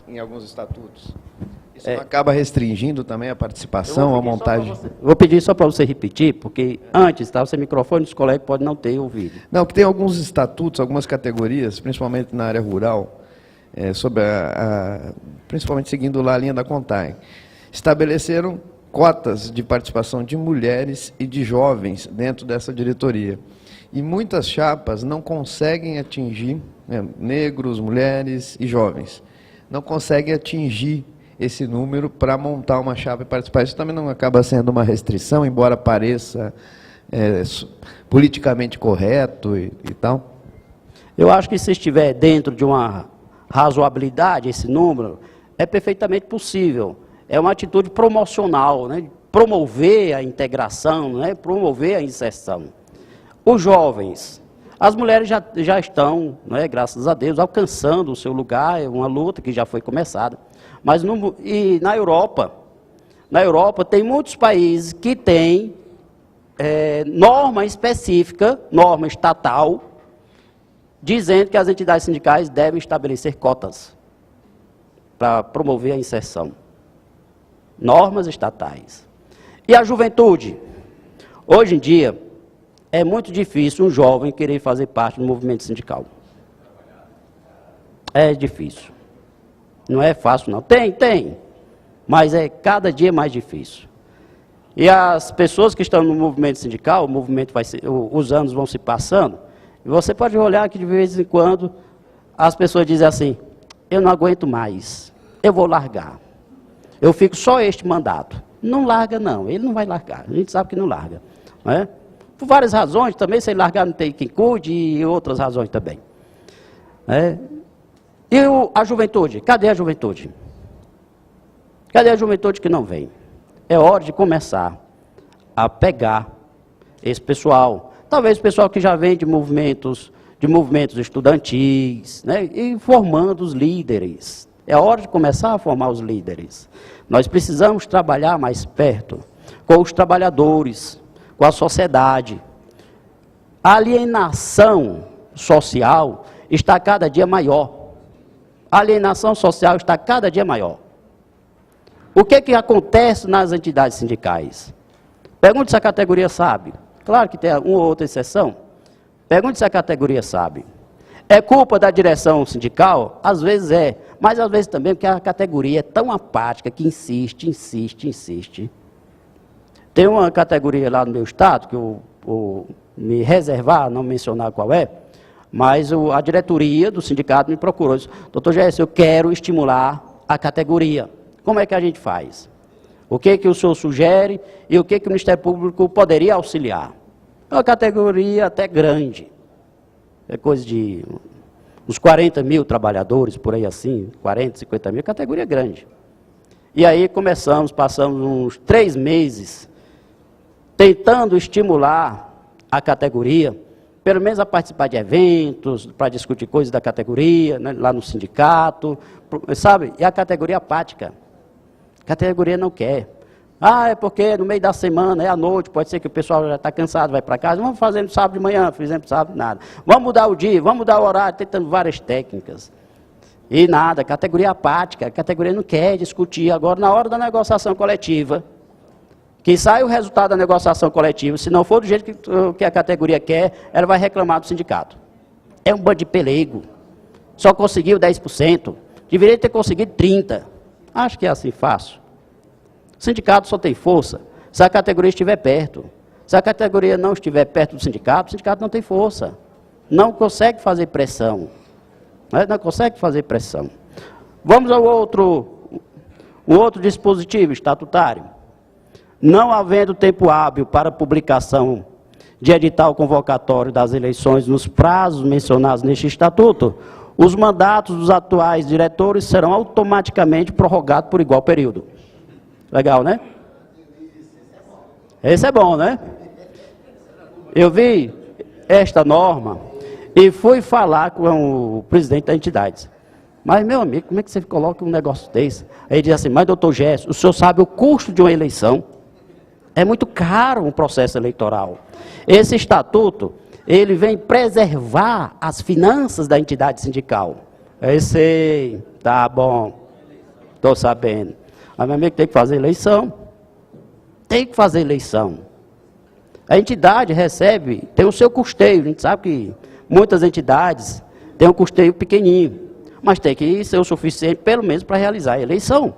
Em alguns estatutos. Isso não acaba restringindo também a participação, a montagem? Vou pedir só para você repetir, porque antes estava sem microfone, os colegas podem não ter ouvido. Não, que tem alguns estatutos, algumas categorias, principalmente na área rural, principalmente seguindo lá a linha da CONTAG, estabeleceram cotas de participação de mulheres e de jovens dentro dessa diretoria. E muitas chapas não conseguem atingir, negros, mulheres e jovens, não conseguem atingir esse número para montar uma chapa e participar. Isso também não acaba sendo uma restrição, embora pareça politicamente correto e tal? Eu acho que se estiver dentro de uma razoabilidade, esse número, é perfeitamente possível. É uma atitude promocional, né? Promover a integração, né? Promover a inserção. Os jovens, as mulheres já estão, né, graças a Deus, alcançando o seu lugar, é uma luta que já foi começada. Mas na Europa tem muitos países que têm norma específica, norma estatal, dizendo que as entidades sindicais devem estabelecer cotas para promover a inserção. Normas estatais. E a juventude? Hoje em dia, é muito difícil um jovem querer fazer parte do movimento sindical. É difícil. Não é fácil, não. Tem. Mas cada dia mais difícil. E as pessoas que estão no movimento sindical, os anos vão se passando, e você pode olhar que de vez em quando as pessoas dizem assim, eu não aguento mais, eu vou largar. Eu fico só este mandato. Não larga não, ele não vai largar, a gente sabe que não larga. Não é? Por várias razões também, se ele largar não tem quem cuide e outras razões também. E a juventude? Cadê a juventude? Cadê a juventude que não vem? É hora de começar a pegar esse pessoal. Talvez o pessoal que já vem de movimentos estudantis, né, e formando os líderes. É hora de começar a formar os líderes. Nós precisamos trabalhar mais perto com os trabalhadores, com a sociedade. A alienação social está cada dia maior. A alienação social está cada dia maior. O que acontece nas entidades sindicais? Pergunte se a categoria sabe. Claro que tem uma ou outra exceção. Pergunte se a categoria sabe. É culpa da direção sindical? Às vezes é, mas às vezes também porque a categoria é tão apática que insiste. Tem uma categoria lá no meu estado, que eu vou me reservar, não mencionar qual é, mas a diretoria do sindicato me procurou. Disse, doutor Gerson, eu quero estimular a categoria. Como é que a gente faz? O que o senhor sugere e o que o Ministério Público poderia auxiliar? É uma categoria até grande. É coisa de uns 40 mil trabalhadores, por aí assim, 40, 50 mil, categoria grande. E aí passamos uns 3 meses tentando estimular a categoria, pelo menos a participar de eventos, para discutir coisas da categoria, né, lá no sindicato, sabe? E a categoria apática. A categoria não quer. É porque no meio da semana, é à noite, pode ser que o pessoal já está cansado, vai para casa, vamos fazer no sábado de manhã, fizemos sábado, nada. Vamos mudar o dia, vamos mudar o horário, tentando várias técnicas. E nada, categoria apática, a categoria não quer discutir. Agora, na hora da negociação coletiva, que sai o resultado da negociação coletiva, se não for do jeito que a categoria quer, ela vai reclamar do sindicato. É um bando de pelego. Só conseguiu 10%, deveria ter conseguido 30%. Acho que é assim fácil. O sindicato só tem força se a categoria estiver perto. Se a categoria não estiver perto do sindicato, o sindicato não tem força. Não consegue fazer pressão. Não consegue fazer pressão. Vamos ao outro dispositivo estatutário. Não havendo tempo hábil para publicação de edital convocatório das eleições nos prazos mencionados neste estatuto, os mandatos dos atuais diretores serão automaticamente prorrogados por igual período. Legal, né? Esse é bom, né? Eu vi esta norma e fui falar com o presidente da entidade. Mas, meu amigo, como é que você coloca um negócio desse? Aí ele diz assim, mas doutor Gerson, o senhor sabe o custo de uma eleição? É muito caro um processo eleitoral. Esse estatuto, ele vem preservar as finanças da entidade sindical. Eu sei, tá bom, estou sabendo. Mas, meu amigo, tem que fazer eleição. Tem que fazer eleição. A entidade tem o seu custeio. A gente sabe que muitas entidades têm um custeio pequenininho. mas tem que ser o suficiente, pelo menos, para realizar a eleição.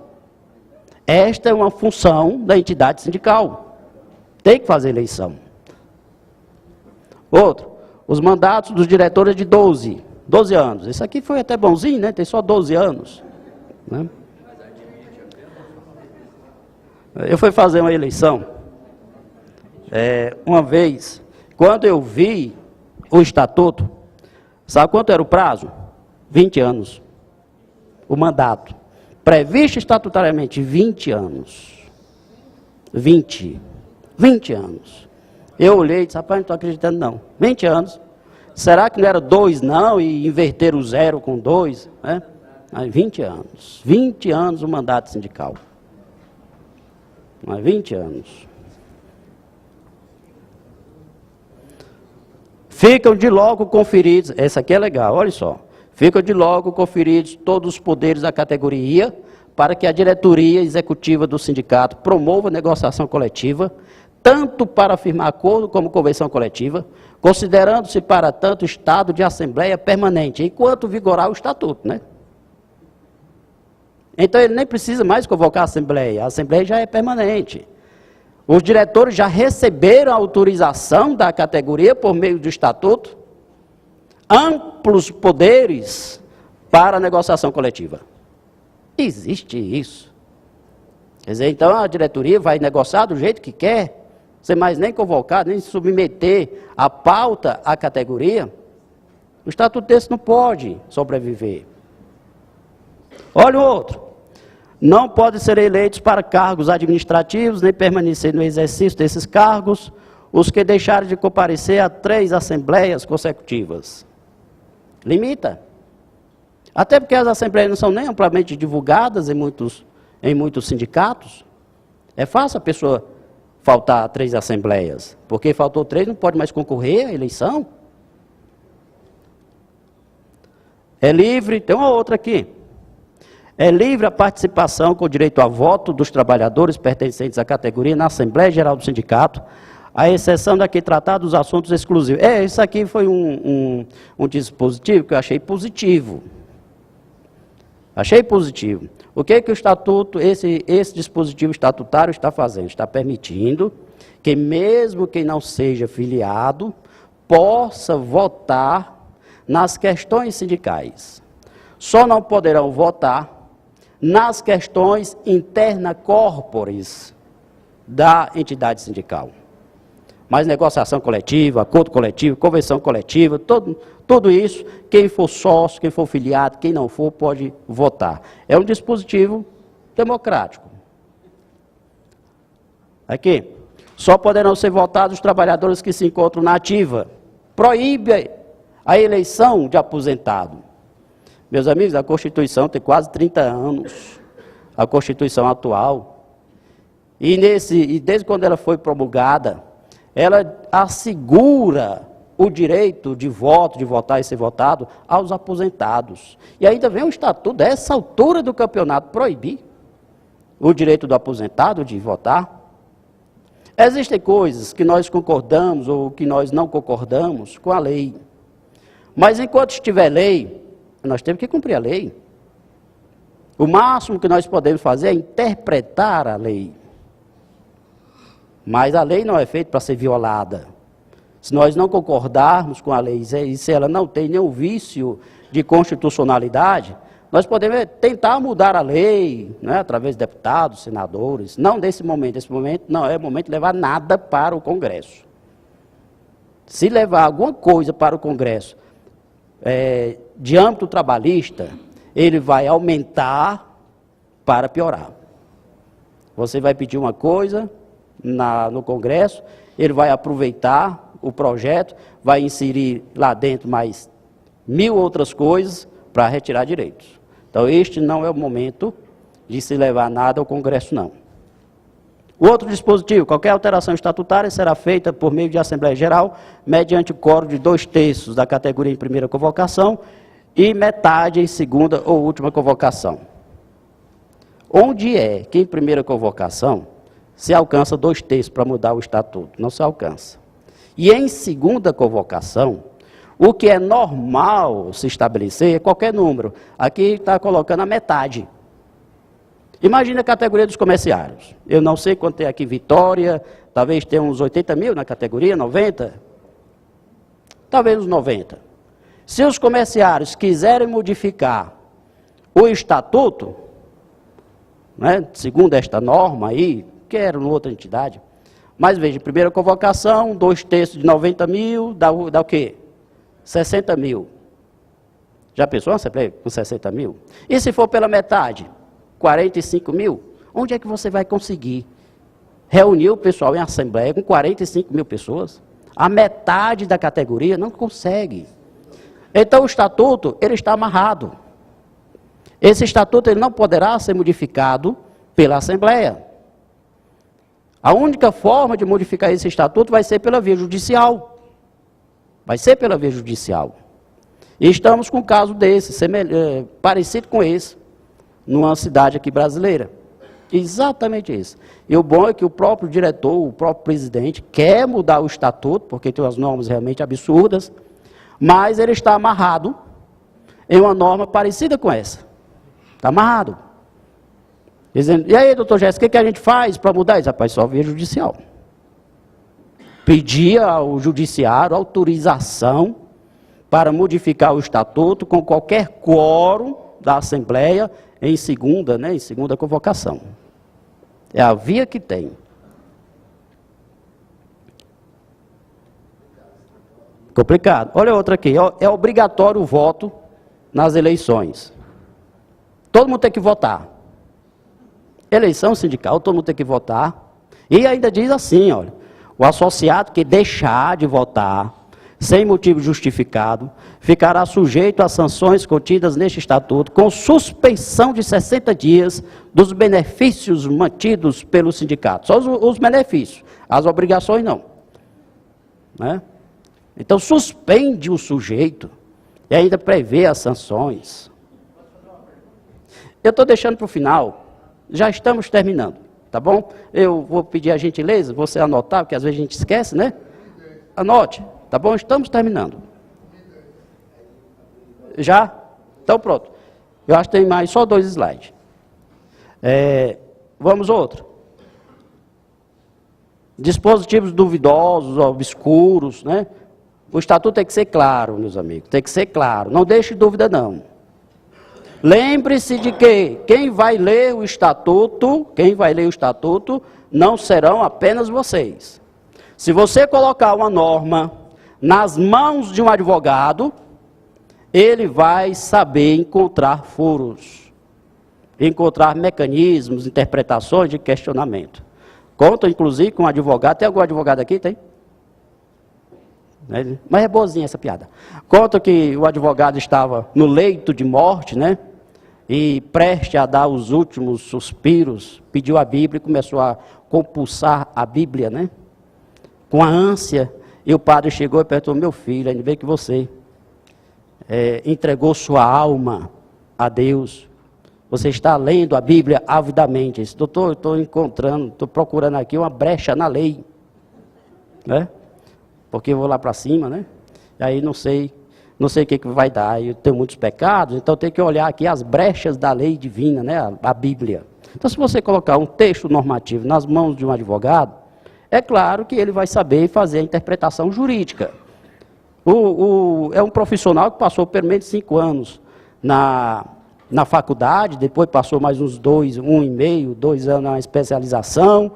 Esta é uma função da entidade sindical. Tem que fazer eleição. Outro, os mandatos dos diretores de 12 anos. Esse aqui foi até bonzinho, né? Tem só 12 anos. Né? Eu fui fazer uma eleição, uma vez, quando eu vi o estatuto, sabe quanto era o prazo? 20 anos. O mandato. Previsto estatutariamente 20 anos. 20 anos. Eu olhei e disse, rapaz, não estou acreditando não. 20 anos. Será que não era 2 não e inverter o 0 com 2? Né? 20 anos. 20 anos o mandato sindical. 20 anos. Ficam de logo conferidos, essa aqui é legal, olha só. Ficam de logo conferidos todos os poderes da categoria para que a diretoria executiva do sindicato promova a negociação coletiva, tanto para firmar acordo como convenção coletiva, considerando-se para tanto estado de assembleia permanente, enquanto vigorar o estatuto, né? Então ele nem precisa mais convocar a assembleia já é permanente. Os diretores já receberam a autorização da categoria por meio do estatuto, amplos poderes para a negociação coletiva. Existe isso. Quer dizer, então a diretoria vai negociar do jeito que quer, sem mais nem convocar, nem submeter a pauta à categoria. O estatuto desse não pode sobreviver. Olha o outro. Não podem ser eleitos para cargos administrativos, nem permanecer no exercício desses cargos, os que deixarem de comparecer a 3 assembleias consecutivas. Limita. Até porque as assembleias não são nem amplamente divulgadas em muitos sindicatos. É fácil a pessoa faltar a 3 assembleias, porque faltou 3, não pode mais concorrer à eleição. É livre, tem uma outra aqui. É livre a participação com direito a voto dos trabalhadores pertencentes à categoria na Assembleia Geral do Sindicato, à exceção da que tratar dos assuntos exclusivos. Isso aqui foi um dispositivo que eu achei positivo. Achei positivo. O que o estatuto, esse dispositivo estatutário está fazendo? Está permitindo que mesmo quem não seja filiado possa votar nas questões sindicais. Só não poderão votar nas questões interna corporis da entidade sindical. Mas negociação coletiva, acordo coletivo, convenção coletiva, tudo isso, quem for sócio, quem for filiado, quem não for, pode votar. É um dispositivo democrático. Aqui, só poderão ser votados os trabalhadores que se encontram na ativa. Proíbe a eleição de aposentado. Meus amigos, a Constituição tem quase 30 anos, a Constituição atual, e desde quando ela foi promulgada, ela assegura o direito de voto, de votar e ser votado aos aposentados. E ainda vem um estatuto dessa altura do campeonato proibir o direito do aposentado de votar. Existem coisas que nós concordamos ou que nós não concordamos com a lei, mas enquanto estiver lei, nós temos que cumprir a lei. O máximo que nós podemos fazer é interpretar a lei. Mas a lei não é feita para ser violada. Se nós não concordarmos com a lei e se ela não tem nenhum vício de constitucionalidade, nós podemos tentar mudar a lei, né, através de deputados, senadores. Não nesse momento. Esse momento não é o momento de levar nada para o Congresso. Se levar alguma coisa para o Congresso, de âmbito trabalhista, ele vai aumentar para piorar. Você vai pedir uma coisa no Congresso, ele vai aproveitar o projeto, vai inserir lá dentro mais 1000 outras coisas para retirar direitos. Então, este não é o momento de se levar nada ao Congresso, não. O outro dispositivo, qualquer alteração estatutária será feita por meio de Assembleia Geral, mediante o quórum de 2/3 da categoria em primeira convocação e metade em segunda ou última convocação. Onde é que em primeira convocação se alcança 2/3 para mudar o estatuto? Não se alcança. E em segunda convocação, O que é normal se estabelecer é qualquer número. Aqui está colocando a metade. Imagina a categoria dos comerciários. Eu não sei quanto tem aqui Vitória, talvez tenha uns 80 mil na categoria, 90? Talvez uns 90. Se os comerciários quiserem modificar o estatuto, né, segundo esta norma aí, que era em outra entidade, mas veja, primeira convocação, 2/3 de 90 mil, dá o quê? 60 mil. Já pensou uma Assembleia com 60 mil? E se for pela metade? 45 mil? Onde é que você vai conseguir reunir o pessoal em Assembleia com 45 mil pessoas? A metade da categoria não consegue. Então o estatuto, ele está amarrado. Esse estatuto ele não poderá ser modificado pela Assembleia. A única forma de modificar esse estatuto vai ser pela via judicial. Vai ser pela via judicial. E estamos com um caso desse, parecido com esse, numa cidade aqui brasileira. Exatamente isso. E o bom é que o próprio diretor, o próprio presidente, quer mudar o estatuto, porque tem umas normas realmente absurdas, mas ele está amarrado em uma norma parecida com essa. Está amarrado. Dizendo, e aí, doutor Jéssica, o que a gente faz para mudar isso? Rapaz, só via judicial. Pedir ao judiciário autorização para modificar o estatuto com qualquer quórum da Assembleia em segunda convocação. É a via que tem. Complicado. Olha outra aqui. É obrigatório o voto nas eleições. Todo mundo tem que votar. Eleição sindical, todo mundo tem que votar. E ainda diz assim, olha, o associado que deixar de votar sem motivo justificado, ficará sujeito a sanções contidas neste estatuto, com suspensão de 60 dias dos benefícios mantidos pelo sindicato. Só os benefícios, as obrigações não. Né? Então, suspende o sujeito e ainda prevê as sanções. Eu estou deixando para o final, já estamos terminando, tá bom? Eu vou pedir a gentileza, você anotar, porque às vezes a gente esquece, né? Anote. Tá bom? Estamos terminando. Já? Então pronto. Eu acho que tem mais só 2 slides. Vamos outro. Dispositivos duvidosos, obscuros, né? O estatuto tem que ser claro, meus amigos. Tem que ser claro. Não deixe dúvida, não. Lembre-se de que quem vai ler o estatuto, não serão apenas vocês. Se você colocar uma norma nas mãos de um advogado, ele vai saber encontrar furos, encontrar mecanismos, interpretações de questionamento. Conta, inclusive, com um advogado. Tem algum advogado aqui? Tem? Mas é boazinha essa piada. Conta que o advogado estava no leito de morte, né? E prestes a dar os últimos suspiros, pediu a Bíblia e começou a compulsar a Bíblia, né? Com a ânsia. E o padre chegou e perguntou, meu filho, ainda bem que você entregou sua alma a Deus. Você está lendo a Bíblia avidamente. Ele disse, doutor, eu estou procurando aqui uma brecha na lei. Né? Porque eu vou lá para cima, né? E aí não sei o que vai dar. Eu tenho muitos pecados, então tem que olhar aqui as brechas da lei divina, né? A Bíblia. Então se você colocar um texto normativo nas mãos de um advogado, é claro que ele vai saber fazer a interpretação jurídica. É um profissional que passou pelo menos 5 anos na faculdade, depois passou mais uns 2 anos na especialização,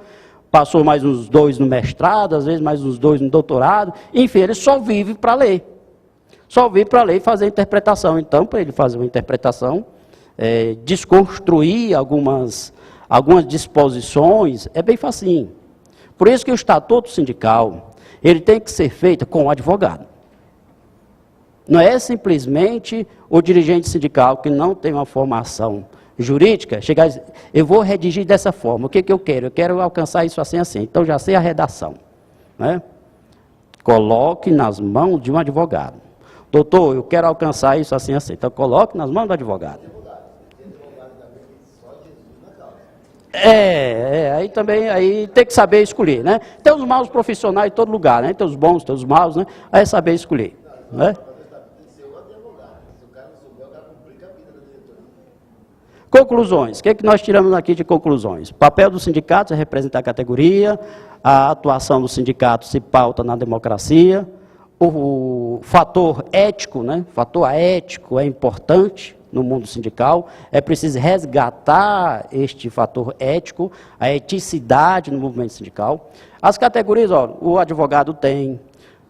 passou mais uns 2 no mestrado, às vezes mais uns 2 no doutorado. Enfim, ele só vive para ler. Só vive para ler e fazer a interpretação. Então, para ele fazer uma interpretação, desconstruir algumas disposições, é bem facinho. Por isso que o estatuto sindical, ele tem que ser feito com o advogado. Não é simplesmente o dirigente sindical que não tem uma formação jurídica, chegar e dizer, eu vou redigir dessa forma, o que eu quero? Eu quero alcançar isso assim, assim, então já sei a redação. Né? Coloque nas mãos de um advogado. Doutor, eu quero alcançar isso assim, assim, então coloque nas mãos do advogado. Aí também tem que saber escolher, né? Tem os maus profissionais em todo lugar, né? Tem os bons, tem os maus, né? Aí é saber escolher, né? Conclusões. O que nós tiramos aqui de conclusões? O papel dos sindicatos é representar a categoria, a atuação dos sindicatos se pauta na democracia, o fator ético, né? O fator ético é importante no mundo sindical, é preciso resgatar este fator ético, a eticidade no movimento sindical. As categorias, ó, o advogado tem,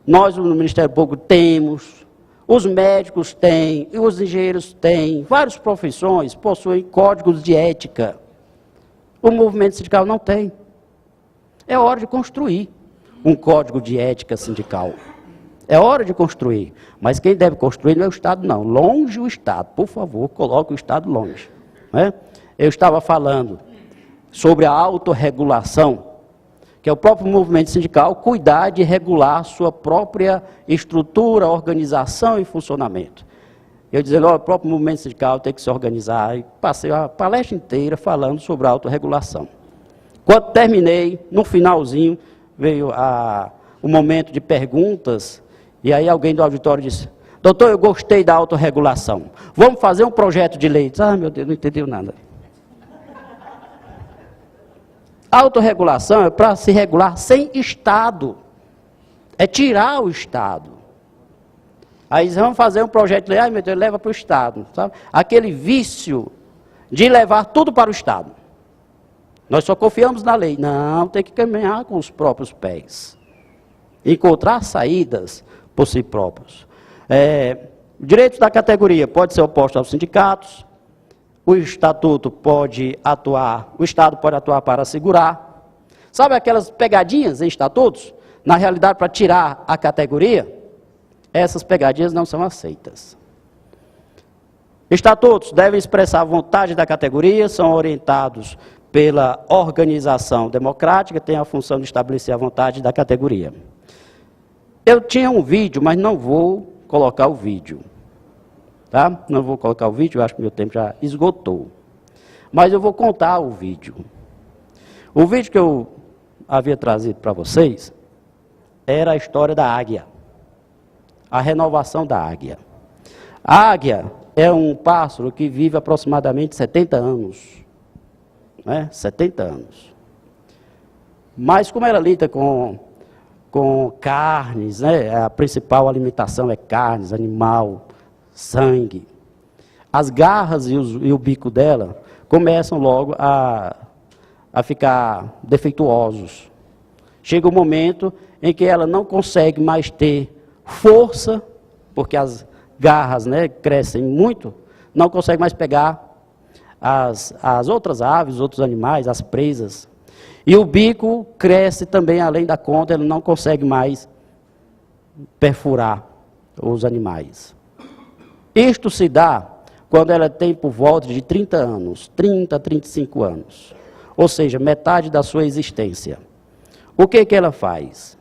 nós no Ministério Público temos, os médicos têm, e os engenheiros têm, várias profissões possuem códigos de ética. O movimento sindical não tem. É hora de construir um código de ética sindical. É hora de construir. Mas quem deve construir não é o Estado, não. Longe o Estado. Por favor, coloque o Estado longe. Né? Eu estava falando sobre a autorregulação, que é o próprio movimento sindical cuidar de regular sua própria estrutura, organização e funcionamento. Eu dizendo, o próprio movimento sindical tem que se organizar, e passei a palestra inteira falando sobre a autorregulação. Quando terminei, no finalzinho, veio o momento de perguntas, e aí alguém do auditório disse, doutor, eu gostei da autorregulação, vamos fazer um projeto de lei. Ah, meu Deus, não entendeu nada. A autorregulação é para se regular sem Estado, é tirar o Estado. Aí vamos fazer um projeto de lei, ai meu Deus, leva para o Estado. Sabe? Aquele vício de levar tudo para o Estado. Nós só confiamos na lei. Não, tem que caminhar com os próprios pés. Encontrar saídas por si próprios. Direitos da categoria pode ser oposto aos sindicatos. O Estatuto pode atuar, o Estado pode atuar para assegurar. Sabe aquelas pegadinhas em estatutos? Na realidade, para tirar a categoria, essas pegadinhas não são aceitas. Estatutos devem expressar a vontade da categoria, são orientados pela organização democrática, têm a função de estabelecer a vontade da categoria. Eu tinha um vídeo, mas não vou colocar o vídeo. Tá? Não vou colocar o vídeo, eu acho que meu tempo já esgotou. Mas eu vou contar o vídeo. O vídeo que eu havia trazido para vocês era a história da águia. A renovação da águia. A águia é um pássaro que vive aproximadamente 70 anos. Né? 70 anos. Mas como ela lida com carnes, né? A principal alimentação é carnes, animal, sangue. As garras e o bico dela começam logo a ficar defeituosos. Chega um momento em que ela não consegue mais ter força, porque as garras, né, crescem muito, não consegue mais pegar as outras aves, os outros animais, as presas. E o bico cresce também além da conta, ela não consegue mais perfurar os animais. Isto se dá quando ela tem por volta de 30 anos, 30 a 35 anos. Ou seja, metade da sua existência. O que ela faz?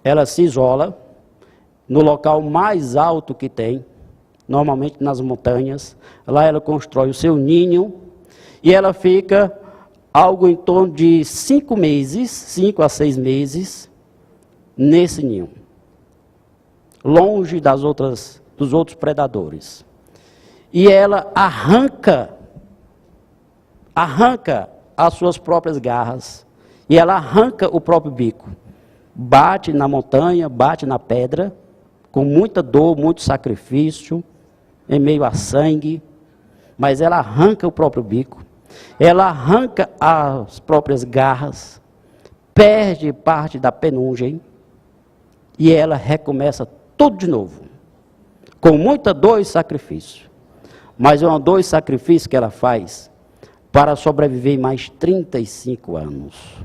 Ela se isola no local mais alto que tem, normalmente nas montanhas. Lá ela constrói o seu ninho e ela fica algo em torno de 5 meses, 5 a 6 meses, nesse ninho. Longe dos outros predadores. E ela arranca as suas próprias garras, e ela arranca o próprio bico. Bate na montanha, bate na pedra, com muita dor, muito sacrifício, em meio a sangue, mas ela arranca o próprio bico, ela arranca as próprias garras, perde parte da penugem, e ela recomeça tudo de novo, com muita dor e sacrifício. Mas é uma dor e sacrifício que ela faz para sobreviver mais 35 anos.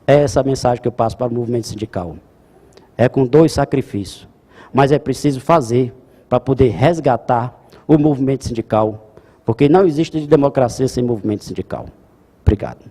É essa a mensagem que eu passo para o movimento sindical. É com dor e sacrifício, mas é preciso fazer para poder resgatar o movimento sindical, porque não existe democracia sem movimento sindical. Obrigado.